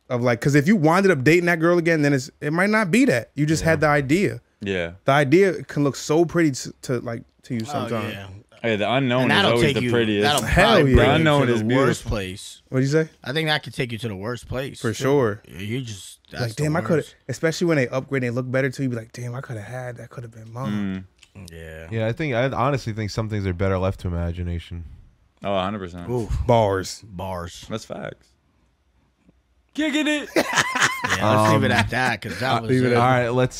of like, because if you winded up dating that girl again, then it might not be that. You just had the idea. yeah, The idea can look so pretty to to you sometimes. yeah. Hey, the unknown And is that'll always take the you. prettiest. That'll Hell probably yeah. bring The you unknown to is the beautiful. worst place. What'd you say? I think that could take you to the worst place. For sure. You just that's Like, the damn, I could have, worst. especially when they upgrade, they look better too. You be like, damn, I could have had that. Could have been mine. Yeah. Yeah, I honestly think some things are better left to imagination. Oh, 100%. Oof. Bars. Bars. That's facts. Kicking it. Yeah, let's leave it at that because that was. leave it at All right, let's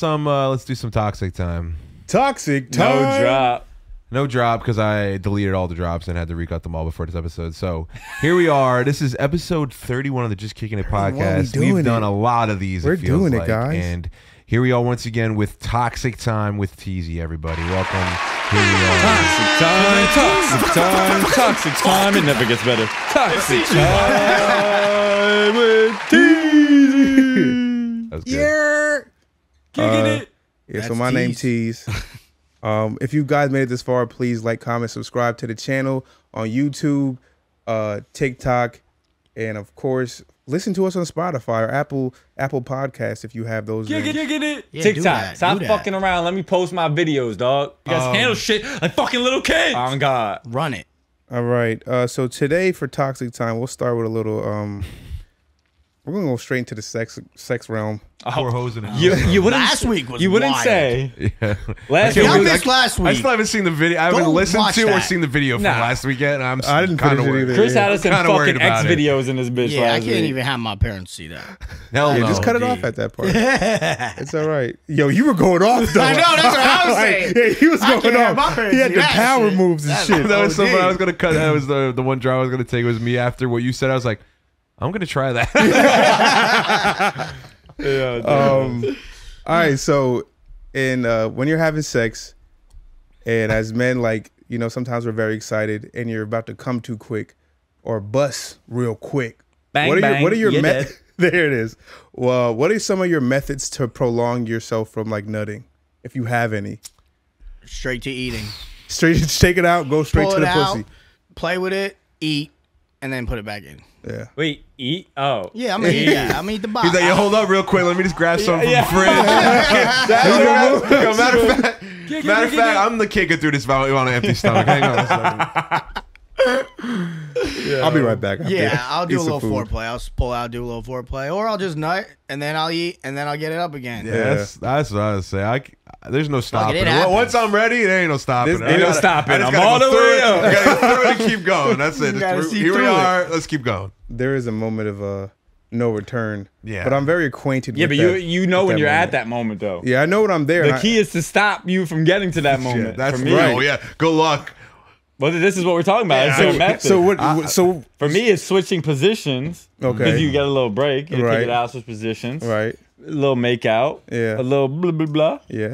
do some toxic time. Toxic No time. drop. No drop because I deleted all the drops and had to recut them all before this episode. So here we are. This is episode 31 of the Just Kicking It podcast. doing We've done it? a lot of these. We're it feels doing it, like. guys. And here we are once again with Toxic Time with Teezy. Everybody, welcome. Here we are. Toxic time, toxic time, toxic time. It never gets better. Toxic time with Teezy. That was good. Yeah. Kicking it. Yeah, so That's my name Tease. Tease. If you guys made it this far, please like, comment, subscribe to the channel on YouTube, TikTok, and of course, listen to us on Spotify or Apple Podcasts if you have those. Kicking things. it. Yeah, do TikTok. that, Stop do that. fucking around. Let me post my videos, dog. You guys handle shit like fucking little kids. Oh, God. Run it. All right. So today for Toxic Time, we'll start with a little. We're gonna go straight into the sex realm. Poor hoes in it. You wouldn't. Last week was You wouldn't wild. say. Yeah. Last I week. can't I believe- missed last I week. still haven't seen the video. I haven't Go listened watch to or that. seen the video from Nah. last weekend. I'm I didn't kind of finish it worried. either. Chris Yeah. had us in Kinda worried fucking X about it. videos in this bitch Yeah, I last can't week. even have my parents see that. Hell Yeah, no. just cut it off at that part. It's all right. Yo, you were going off though. I know, that's what I was saying. Yeah, he was I going can't have my off. parents He had see the that power shit. moves and That's shit. That was OD. something I was gonna cut. That was the one draw I was gonna take was me after what you said. I was like, I'm gonna try that. Yeah, All right, so when you're having sex, and as men, like, you know, sometimes we're very excited, and you're about to come too quick, or bust real quick. Bang, what bang, are your you're methods? dead. There it is. Well, what are some of your methods to prolong yourself from like nutting, if you have any? Straight to eating. Straight, take it out, go straight Pull to it the out, pussy. play with it, eat, and then put it back in. Yeah. Wait, eat? Oh. Yeah, I'm gonna eat that. I'm gonna eat the box. He's like, yo, hold up real quick. Let me just grab something Yeah. from the fridge. Yo, matter of fact, I'm the kicker through this on an empty stomach. Hang on a second. I'll be right back. after Yeah, I'll do eat a some little food. foreplay. I'll pull out, do a little foreplay, or I'll just nut and then I'll eat and then I'll get it up again. Yeah, that's what I was saying. There's no stopping it it. happens. Once I'm ready, there ain't no stopping. There's- I Ain't no gotta- stopping. I just I'm gotta all go the through way it. up. I gotta go through it and keep going. That's it. gotta Just- see Here we through it. are. Let's keep going. There is a moment of no return. Yeah. But I'm very acquainted Yeah, with but that. you know with when you're moment. at that moment, though. Yeah, I know when I'm there. The and I- key is to stop you from getting to that moment. Yeah, that's for me. right. Oh, yeah. Good luck. Well, this is what we're talking about. It's Yeah. your method. So what? So For me, it's switching positions. Okay. Because you get a little break. You Right. take it out, switch positions. right. A little make out. Yeah. A little blah, blah, blah. Yeah.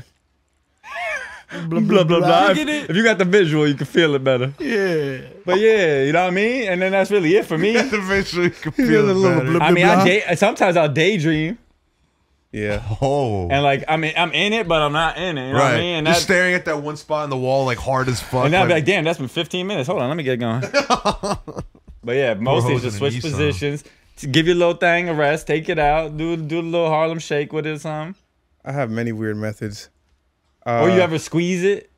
Blah, blah, blah, blah. If you got the visual, you can feel it better. Yeah. But yeah, you know what I mean? And then that's really it for me. Eventually, you can Here's feel a it little better. blip. I mean, blah. sometimes I'll daydream. Yeah. Oh. And like, I mean, I'm in it, but I'm not in it. You know what I mean? And Just that, staring at that one spot on the wall, like hard as fuck. and I'll be like, damn, that's been 15 minutes. Hold on, let me get going. But yeah, mostly hoes just in a switch Nissan. positions. To give your little thing a rest, take it out, do a little Harlem shake with it or something. I have many weird methods. Or you ever squeeze it?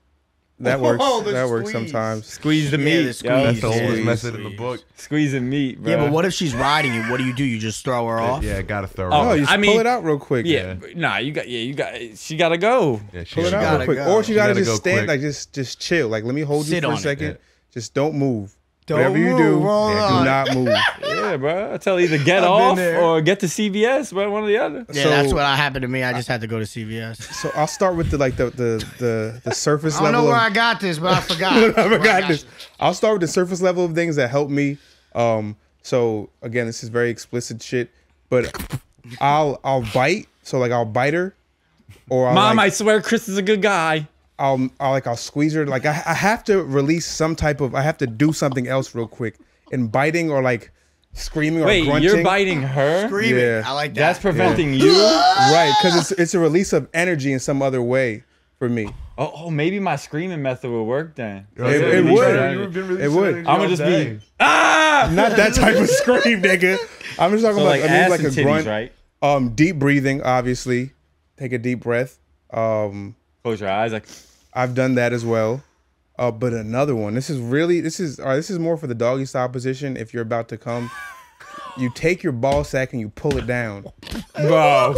That works. Oh, the that works squeeze. sometimes. Squeeze the Yeah, meat. the yo. squeeze. that's the oldest Squeeze, method in the book. Squeezing meat, bro. Yeah, but what if she's riding you? What do? You just throw her off? Yeah, gotta throw. Oh, Oh, it. you just I mean- pull it out real quick. Yeah, nah, you got. She gotta go. Yeah, she Pull it gotta out go. real quick. go. Or she She gotta gotta just go stand, quick. like just chill. Like, let me hold you Sit for a on it. second. Yeah. Just don't move. Don't Whatever you move, do, roll do on. not move. Yeah, bro. I tell you either get I've been off there. or get to CVS, bro. One or the other. Yeah, So- that's what happened to me. I just had to go to CVS. So I'll start with the surface I don't know level. where I of, got this, but I forgot. I forgot this. I'll start with the surface level of things that help me. So again, this is very explicit shit, but I'll bite. So like I'll bite her, or I'll Mom, like, I swear Chris is a good guy. I'll squeeze her. Like I have to release some type of. I have to do something else real quick. And biting or like screaming or Wait, grunting. you're biting her? Screaming. Yeah. I like that. That's preventing you? Right, because it's a release of energy in some other way for me. Oh, maybe my screaming method would work then. It would. It would. I'm gonna just be ah. Not that type of scream, nigga. I'm just talking So about like I mean, ass like and a titties, grunt. right? Deep breathing, obviously. Take a deep breath. Close your eyes, like I've done that as well. But another one. This is all right, this is more for the doggy style position. If you're about to come, you take your ball sack and you pull it down. Bro.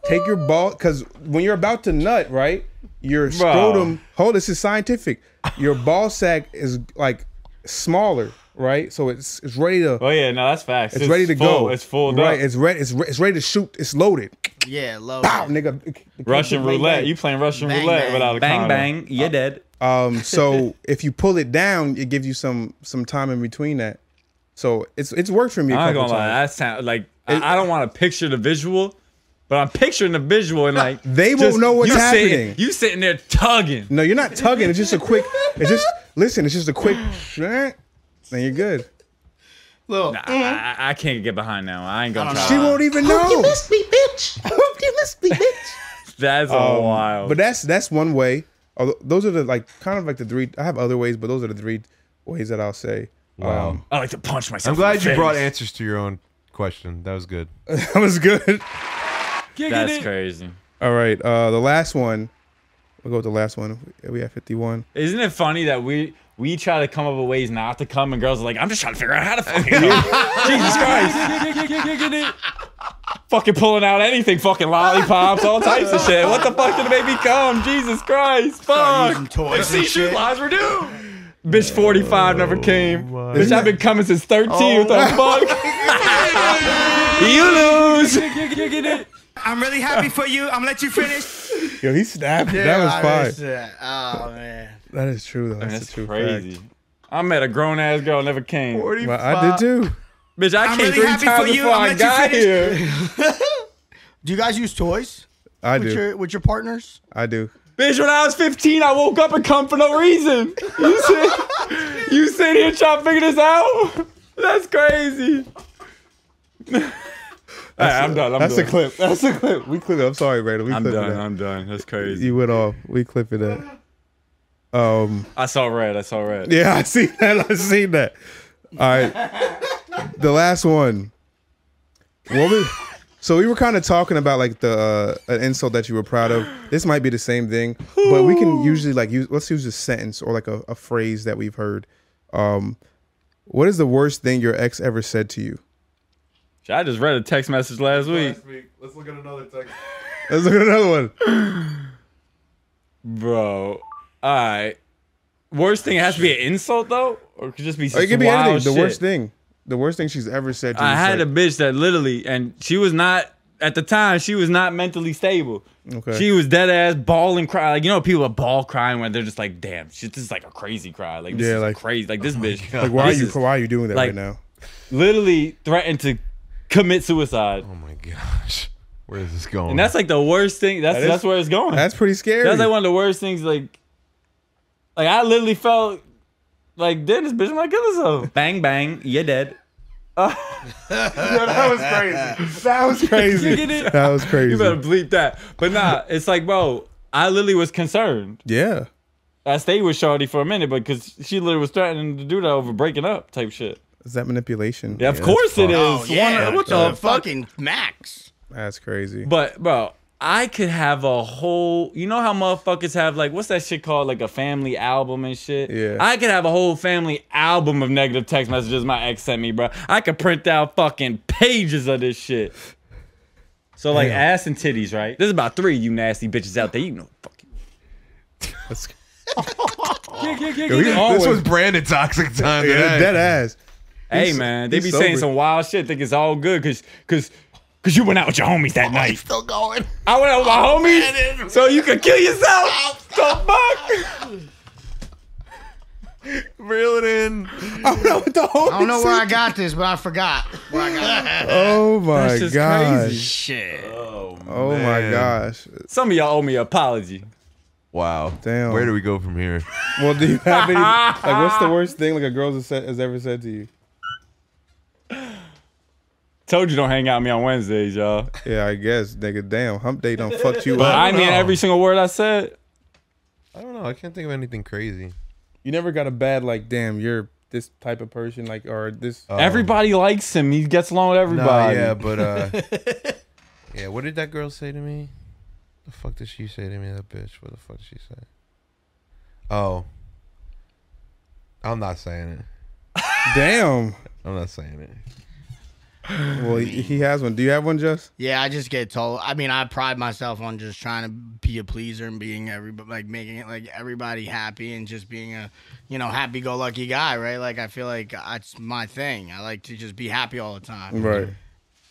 Take your ball, because when you're about to nut, right? Your scrotum. Hold, this is scientific. Your ball sack is like smaller, right? So it's ready to. Oh yeah, no, that's facts. It's ready to full, go. It's full. Right. It's ready. It's ready to shoot. It's loaded. Yeah, low. Pow, nigga. Russian roulette. You playing Russian Bang, roulette bang. without a Bang condom. bang, you're dead. So if you pull it down, it gives you some time in between that. So it's worked for me a I'm not couple gonna lie. times. That sound like I don't want to picture the visual, but I'm picturing the visual and like They won't know what's happening. You sitting there tugging. No, you're not tugging. It's just a quick. It's just a quick. Then you're good. Look, Nah, I can't get behind now. I ain't gonna try. She won't even know. me, bitch. I hope you missed me, bitch. That's wild. But that's one way. Those are the kind of like the three. I have other ways, but those are the three ways that I'll say. Wow. I like to punch myself. I'm glad in the you brought face. answers to your own question. That was good. That was good. That's crazy. All right. The last one. We'll go with the last one. We have 51. Isn't it funny that we try to come up with ways not to come, and girls are like, I'm just trying to figure out how to fucking come. Jesus Christ. Fucking pulling out anything, fucking lollipops, all types of shit. What the fuck did it make me come? Jesus Christ. start using Fuck. toys and shit. Lies were due. Bitch 45 never came. my Bitch, I've been coming since 13. What the fuck? You lose. I'm really happy for you. I'm gonna let you finish. Yo, he snapped. Yeah, that was I fine. missed that. Oh man. That is true though. That's That's a true crazy. fact. I met a grown ass girl, never came. Well, I did too. Bitch, I I'm came really 3 happy times for you. before I'm I gonna got let you here. Do you guys use toys I with do. your partners? I do. Bitch, when I was 15, I woke up and come for no reason. You sit here trying to figure this out? That's crazy. I'm done. That's a clip. That's a clip. We clip it. I'm sorry, Brandon. We I'm clip done. it. I'm done. That's crazy. You went off. We clip it at. I saw red. I saw red. Yeah, I see that. I seen that. All right. The last one. So we were kind of talking about like the an insult that you were proud of. This might be the same thing, but we can usually like let's use a sentence or like a phrase that we've heard. What is the worst thing your ex ever said to you? I just read a text message last week. Let's look at another text. Let's look at another one. Bro. All right. Worst thing, it has to be an insult though? Or it could just be Or some it could be wild anything. The shit? worst thing. The worst thing she's ever said to you. I had a like, bitch that literally, and she was not, at the time, she was not mentally stable. Okay. She was dead ass bawling, cry. Like, you know, people are bawl crying when they're just like, damn, shit, this is like a crazy cry. Like, this Yeah, is like- crazy. Like, this bitch. like why this are is you doing that like- right now? literally threatened to commit suicide. Oh my gosh. Where is this going? And that's like the worst thing. That is- That's where it's going. That's pretty scary. That's like one of the worst things. Like I literally felt like, damn, this bitch might kill herself. Bang bang, you're dead. Yo, that was crazy. That was crazy. That was crazy. You better bleep that. But nah, it's like, bro, I literally was concerned. Yeah. I stayed with Shorty for a minute, but because she literally was threatening to do that over breaking up type shit. Is that manipulation? Yeah, of course it is. Oh yeah. What the fuck? fucking max? That's crazy. But bro, I could have a whole, you know how motherfuckers have like, what's that shit called? Like a family album and shit? Yeah. I could have a whole family album of negative text messages my ex sent me, bro. I could print out fucking pages of this shit. So like ass and titties, right? There's about 3 of you nasty bitches out there. You know, fuck you. That's, this was Brandon toxic time. yeah, today. dead ass. Hey man, they he's be saying sober. some wild shit. Think it's all good because you went out with your homies that night. Still going. I went out with my homies, so you could kill yourself. The fuck? Reel it in. I don't know what the whole I don't know where I got this, but I forgot where I got it. Oh my That's just gosh. crazy. Shit. Oh my gosh. Some of y'all owe me an apology. Wow. Damn. Where do we go from here? Well, do you have any like what's the worst thing like a girl has ever said to you? Told you don't hang out with me on Wednesdays, y'all. Yeah, I guess, nigga. Damn, hump day done fucked you But up. I mean every single word I said. I don't know. I can't think of anything crazy. You never got a bad like, damn, you're this type of person, like, or this. Everybody likes him. He gets along with Nah, everybody. yeah, but yeah. What did that girl say to me? The fuck did she say to me? That bitch. What the fuck did she say? Oh, I'm not saying it. Damn. I'm not saying it. Well, he has one. Do you have one, Just? Yeah, I just get told. I mean, I pride myself on just trying to be a pleaser and being everybody, like making it like everybody happy and just being a, happy-go-lucky guy, right? Like I feel like that's my thing. I like to just be happy all the time, Right.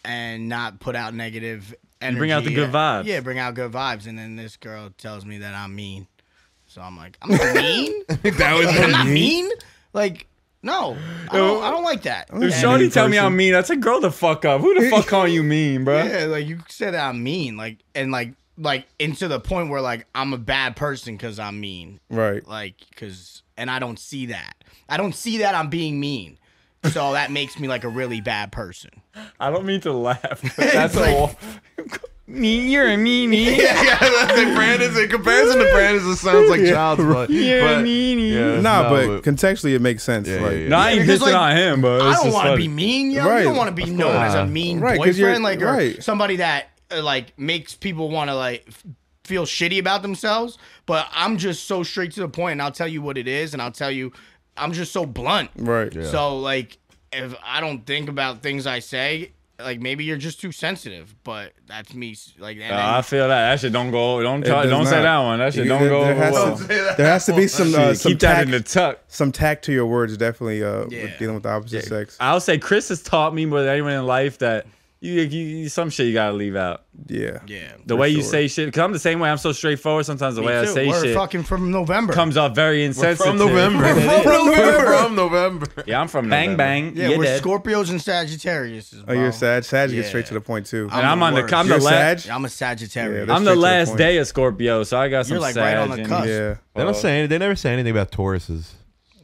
and not put out negative energy. Bring out the good vibes. Yeah, bring out good vibes. And then this girl tells me that I'm mean, so I'm like, I'm not mean. I'm not mean. Like. No, I don't like that. If Shorty tell me I'm mean, I said, grow the fuck up. Who the fuck calling you mean, bro? Yeah, like you said that I'm mean, like into the point where like I'm a bad person because I'm mean, Right. like and I don't see that. I don't see that I'm being mean, so that makes me like a really bad person. I don't mean to laugh. But that's all. Me, you're a meanie. Yeah, that's like Brandon's. In comparison to Brandon's, it sounds like child's play. You're a meanie. Yeah, Nah, but contextually it makes sense. Yeah, like, yeah, yeah. No, I ain't Because, dissing on him, but I it's don't just want to funny. be mean, yo. Right. You don't want to be known as a mean Right, 'cause you're- boyfriend, like or right. somebody that like makes people want to like feel shitty about themselves. But I'm just so straight to the point, and I'll tell you what it is, and I'll tell you, I'm just so blunt. Right. Yeah. So like, if I don't think about things I say, like maybe you're just too sensitive. But that's me. Like, and I feel that. That shit don't go. Don't does say not. that one. That shit You- don't go there over has well. to- There has to be some Keep that in the tuck. some tact to your words, definitely. Yeah. With dealing with the opposite sex. I'll say Chris has taught me more than anyone in life that you some shit you gotta leave out. Yeah. yeah. The way you sure. say shit, because I'm the same way. I'm so straightforward. Sometimes the way I say We're shit fucking from November. comes off very insensitive. From November. From November. Yeah, I'm from Bang November. bang. Yeah, You're we're dead. Scorpios and Sagittarius. Oh, you're sad. Sag gets Yeah. straight to the point too. And I'm on the. worst. I'm You're the last. Sag? I'm a Sagittarius. Yeah, I'm the straight to the last point. day of Scorpio, so I got some You're, like, Sag right on the in cusp. me. Yeah. They don't say anything. They never say anything about Tauruses.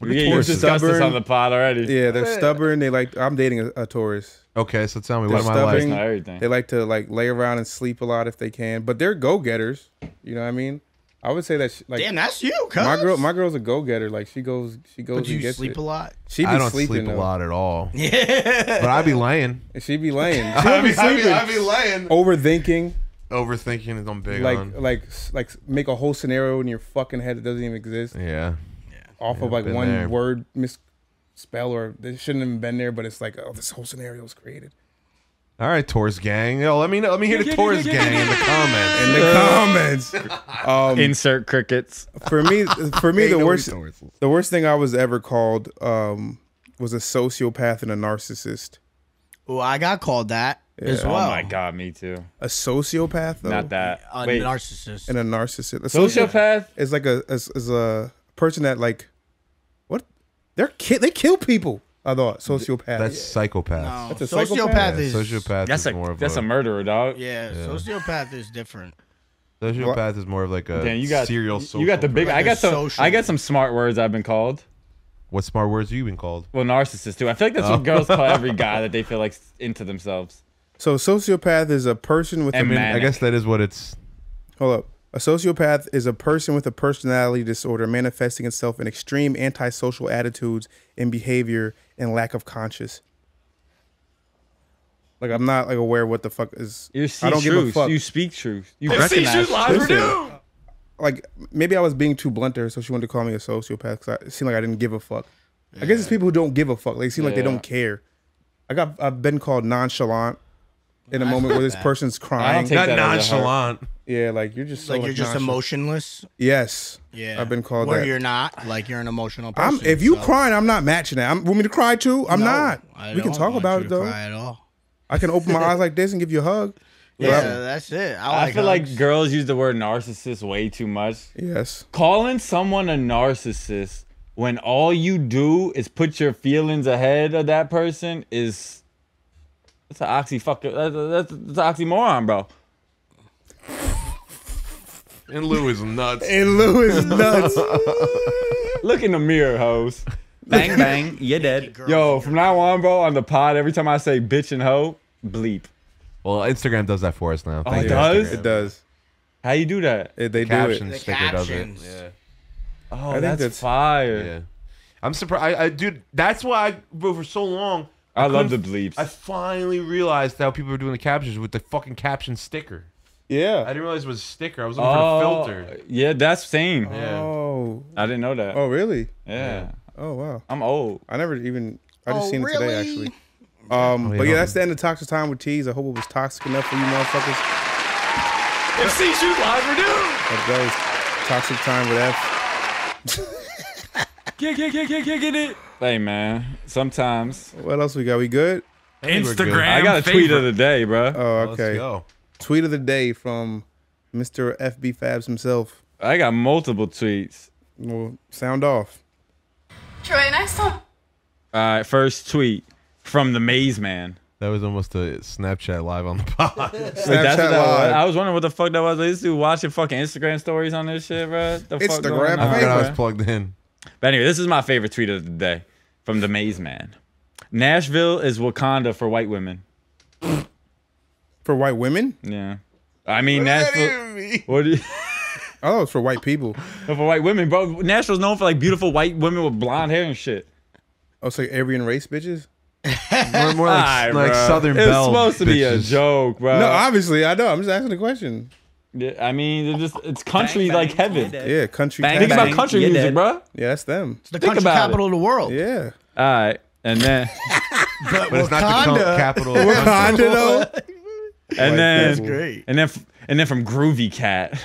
Yeah, you Taurus discussed this stubborn. on the pod already. Yeah, they're stubborn. They like. I'm dating a Taurus. Okay, so tell me, They're what am I stubborn. That's like? not everything. They like to like lay around and sleep a lot if they can, but they're go getters. You know what I mean? I would say that like Damn, that's you, cuz. my girl's a go getter. Like she goes But and you gets sleep it. a lot. She be I don't sleeping sleep a though. lot at all. Yeah. But I be laying. And she be laying. She don't be sleeping. I be laying. Overthinking, Overthinking is I'm big on. like make a whole scenario in your fucking head that doesn't even exist Yeah. off of like been one there. word misspell or they shouldn't have been there, but it's like, oh, this whole scenario is created. All right, Taurus gang. Yo, let me hear the Taurus gang in the comments. In the comments, Insert crickets. for me, the worst thing I was ever called was a sociopath and a narcissist. Well, I got called that as well. Oh my god, me too. A sociopath, though, Not that. A Wait, narcissist. and a narcissist. A sociopath? is like a person that like what they kill people. I thought sociopath. That's psychopath. No, That's a sociopath psychopath? is Sociopath That's is more of a murderer, dog. Yeah, sociopath is different. Sociopath is more of like a Damn, you got serial social. You got the big. Like I a got some. social- I got some smart words I've been called. What smart words have you been called? Well, narcissist too. I feel like that's what girls call every guy that they feel like into themselves. So sociopath is a person with And a manic. I guess that is what it's. hold up. A sociopath is a person with a personality disorder manifesting itself in extreme antisocial attitudes and behavior and lack of conscience. Like I'm not like aware what the fuck is. You see I don't give a truth. fuck. You speak truth. You recognize. Listen, like maybe I was being too blunt to her, so she wanted to call me a sociopath because it seemed like I didn't give a fuck. I guess it's people who don't give a fuck. They seem like they Yeah. don't care. I've been called nonchalant in a moment where this person's I crying. don't take Not that as a hurt. nonchalant. Yeah, like you're just so, Like you're just nonchalant. emotionless. Yes. Yeah, I've been called where that. you're not. Like you're an emotional person. If you so- crying, I'm not matching that. Want me to cry too? I'm No, not. I We can don't talk want about you it to though. Cry at all. I can open my eyes like this and give you a hug. Yeah, But that's it. I feel like hugs. girls use the word narcissist way too much. yes. Calling someone a narcissist when all you do is put your feelings ahead of that person is that's an that's an oxymoron, bro. And Lou is nuts. And Lou is nuts. Look in the mirror, hoes. Bang bang. You're dead. Girls Yo, and from now on, bro, on the pod, every time I say bitch and hoe, bleep. Well, Instagram does that for us now. Thank it you, does? Instagram. It does. How you do that? They do Caption it. The sticker does it. captions. Yeah. Oh, think that's that's- fire. Yeah. I'm surprised. Dude, that's why bro, for so long. I love the couldn't- bleeps. I finally realized how people are doing the captions with the fucking caption sticker. I Yeah. didn't realize it was a sticker. I was looking for the filter. Yeah, that's same. Yeah. Oh. I didn't know that. Oh, really? Yeah. Oh wow. I'm old. I just seen it really? today actually. But yeah, that's the end of Toxic Time with Teezy. I hope it was toxic enough for you motherfuckers. If C shoot live, we're doing. That was Toxic Time with F. Get it. Hey man, sometimes. What else we got? We good? Instagram. I got a tweet of the day, bro. Oh, Let's okay. go. Tweet of the day from Mr. FB Fabs himself. I got multiple tweets. Well, sound off. Troy, next time. All right, first tweet from the Maze Man. That was almost a Snapchat live on the pod. Like, that's Snapchat what that was. live. I was wondering what the fuck that was. Like, this dude watching fucking Instagram stories on this shit, bro. The fuck Instagram going on, I forgot I was bro? plugged in. But anyway, this is my favorite tweet of the day from the Maze Man. Nashville is Wakanda for white women. For white women? Yeah. I mean, Nashville. What do you, Oh, it's for white people. for white women, bro. Nashville's known for like beautiful white women with blonde hair and shit. Oh, so Aryan race bitches? More like, Alright, like bro. Southern It's Belle. supposed to be a bitches. joke, bro. No, obviously I know. I'm just asking the question. Yeah, I mean, it's country like heaven. Yeah, country. Bang, Think tax. about bang. country You're music, dead. bro. Yeah, that's them. The Think country about capital of the world. Yeah. All right, and then But it's not the capital. of the country. Wakanda though. and That's then great. and then from Groovy Cat.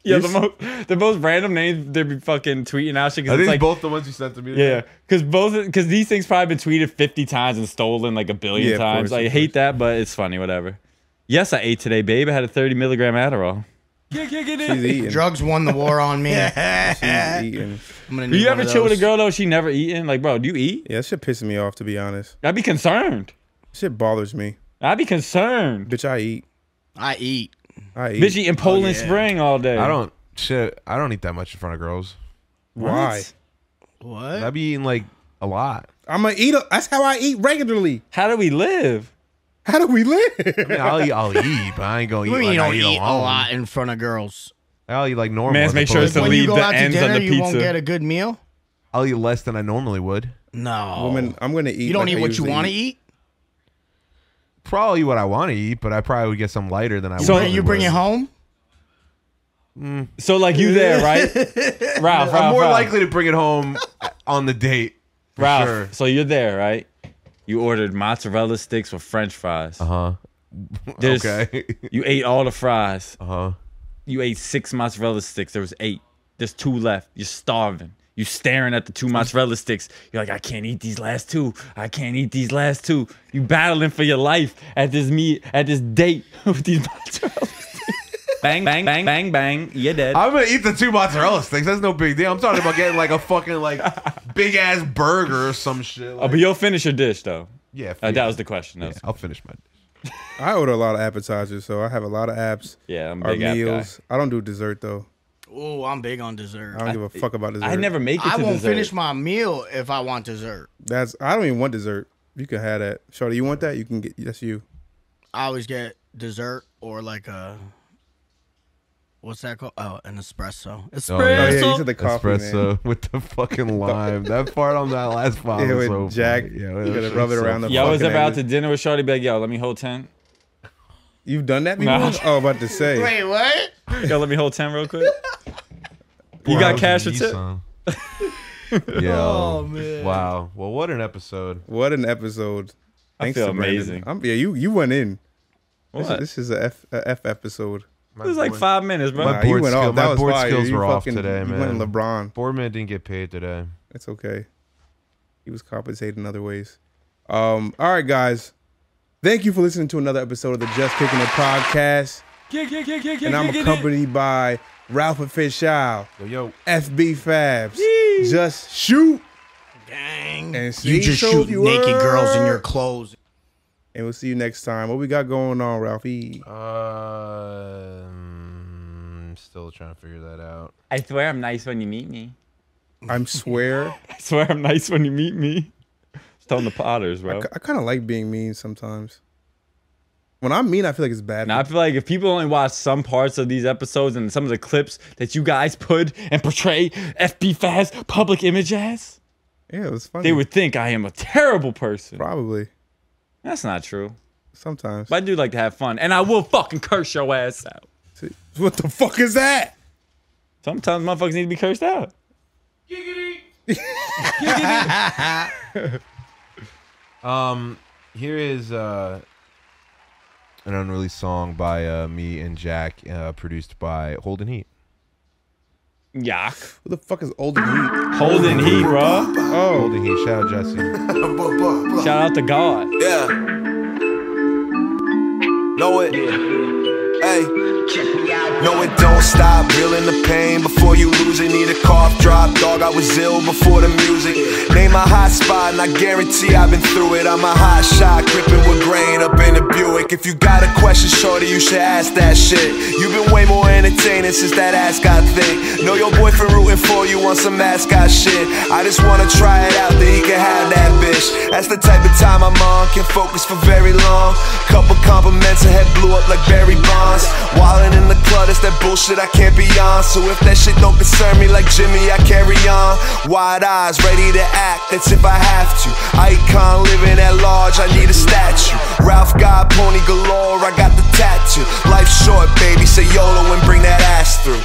Yeah, the most random names they be fucking tweeting out shit. Are Cause these it's like, both the ones you sent to me? yeah, because these things probably been tweeted 50 times and stolen like a billion Yeah, of times. course, I of hate that, but it's funny. Whatever. Yes, I ate today, babe. I had a 30 milligram Adderall. She's eating. Drugs won the war on me. She's eating. I'm gonna Do need you one ever of chill with a those. girl though? She never eaten. Like, bro, do you eat? Yeah, that shit pissing me off to be honest. I'd be concerned. Shit bothers me. I'd be concerned. Bitch, I eat. I eat. I eat. Bitch eating Poland yeah. Spring all day. I don't eat that much in front of girls. Why? What? I be eating like a lot. I'm gonna eat. That's how I eat regularly. How do we live? How do we live? I mean, I'll eat, but I ain't gonna eat. What do you mean like you I don't eat eat a alone. lot in front of girls? I'll eat like normal. Man, as make sure opposed it's to When leave you go the out to ends dinner, of the you won't pizza. get a good meal? I'll eat less than I normally would. No. Woman, I'm gonna eat. You don't like eat I what you usually want to eat? Probably what I want to eat, but I probably would get some lighter than I So would. You bring it home? So like you there, right? Ralph, I'm more Ralph. likely to bring it home on the date. For Ralph, sure. so you're there, right? You ordered mozzarella sticks with French fries. Uh-huh. There's- Okay. You ate all the fries. Uh-huh. You ate 6 mozzarella sticks. There was 8. There's 2 left. You're starving. You staring at the 2 mozzarella sticks. You're like, I can't eat these last 2. I can't eat these last 2. You battling for your life at this date with these mozzarella sticks. Bang, bang, bang, bang, bang. You're dead. I'm gonna eat the 2 mozzarella sticks. That's no big deal. I'm talking about getting like a fucking like big ass burger or some shit. Oh, Like, but you'll finish your dish though. yeah, That was the question. That yeah, was- I'll finish my dish. I order a lot of appetizers, so I have a lot of apps. yeah, I'm a Or big app guy. meals. I don't do dessert though. Oh, I'm big on dessert. I don't give a fuck about dessert. I never make it I to won't dessert. finish my meal if I want dessert. I don't even want dessert. You can have that. Shorty, you want that? You can get. That's you. I always get dessert or like a what's that called? Oh, an espresso. Espresso. Oh yeah, you said the coffee, Espresso man. with the fucking lime. That part on that last bottle Yeah, was with so Jack, funny. you that gotta shit's rub it so around the funny. Yo, I was fucking ever out edges. to dinner with Shorty. Be like, yo, let me hold 10. You've done that before? Nah. Oh, about to say. Wait, what? Yo, let me hold 10 real quick. You Wow, got that cash or was tip? Nissan. Yo, Oh, man. wow. Well, what an episode. What an episode! I Thanks feel to Brandon. amazing. Yeah, you went in. What? This is a F episode. It was like 5 minutes, bro. My Nah, you board went skill- off. That my was board fire. skills You were off fucking- today, You went man. LeBron. Boardman didn't get paid today. It's okay. He was compensated in other ways. All right, guys. Thank you for listening to another episode of the Just Kicking It podcast. And I'm accompanied by Ralph Official, Yo. FB Fabs, Just Shoot, Dang. and You just shoot naked girls in your clothes. And we'll see you next time. What we got going on, Ralphie? Still trying to figure that out. I swear I'm nice when you meet me. I swear. I swear I'm nice when you meet me. Just telling the Potters, bro. I kind of like being mean sometimes. When I'm mean, I feel like it's bad. Now, I feel like if people only watch some parts of these episodes and some of the clips that you guys put and portray FB Fast public image as, Yeah, it was funny. they would think I am a terrible person. Probably. That's not true. Sometimes. But I do like to have fun. And I will fucking curse your ass out. What the fuck is that? Sometimes motherfuckers need to be cursed out. Here is an unreleased song by me and Jack, produced by Holden Heat. Yak. Who the fuck is Olden Heat? Holden Heat, bro. Oh. Holden Heat. Shout out Jesse. Shout out to God. Yeah. Know it. Hey. No, it don't stop. Reeling the pain before you lose it. Need a cough drop. Dog, I was ill before the music. Name a hot spot and I guarantee I've been through it. I'm a hot shot, gripping with grain up in the Buick. If you got a question, shorty, you should ask that shit. You've been way more entertaining since that ascot thing. Know your boyfriend rooting for you on some mascot shit. I just wanna try it out, then he can have that bitch. That's the type of time I'm on, can focus for very long. Couple compliments and head blew up like Barry Bonds. Wildin' in the club, that's that bullshit I can't be on. So if that shit don't concern me like Jimmy, I carry on. Wide eyes, ready to act, that's if I have to. Icon living at large, I need a statue. Ralph God, pony galore, I got the tattoo. Life short, baby, say YOLO and bring that ass through.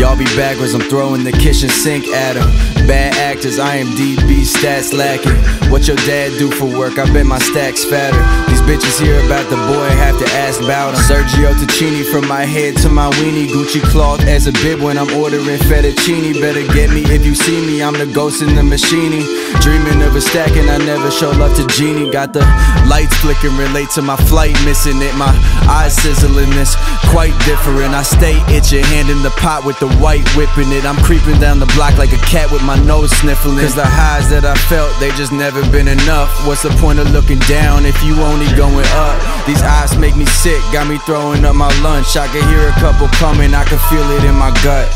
Y'all be backwards, I'm throwing the kitchen sink at him. Bad actors, IMDb stats lacking. What your dad do for work? I bet my stack's fatter. These bitches hear about the boy, have to ask about him. Sergio Tacchini from my head to my weenie. Gucci cloth as a bib when I'm ordering fettuccine. Better get me if you see me, I'm the ghost in the machine. Dreaming of a stack and I never show love to Genie. Got the lights flickering, relate to my flight, missing it. My eyes sizzling, this quite different. I stay itching, hand in the pot with the white whipping it. I'm creeping down the block like a cat with my nose sniffling. Cause the highs that I felt, they just never been enough. What's the point of looking down if you only going up? These eyes make me sick, got me throwing up my lunch. I can hear a couple coming, I can feel it in my gut.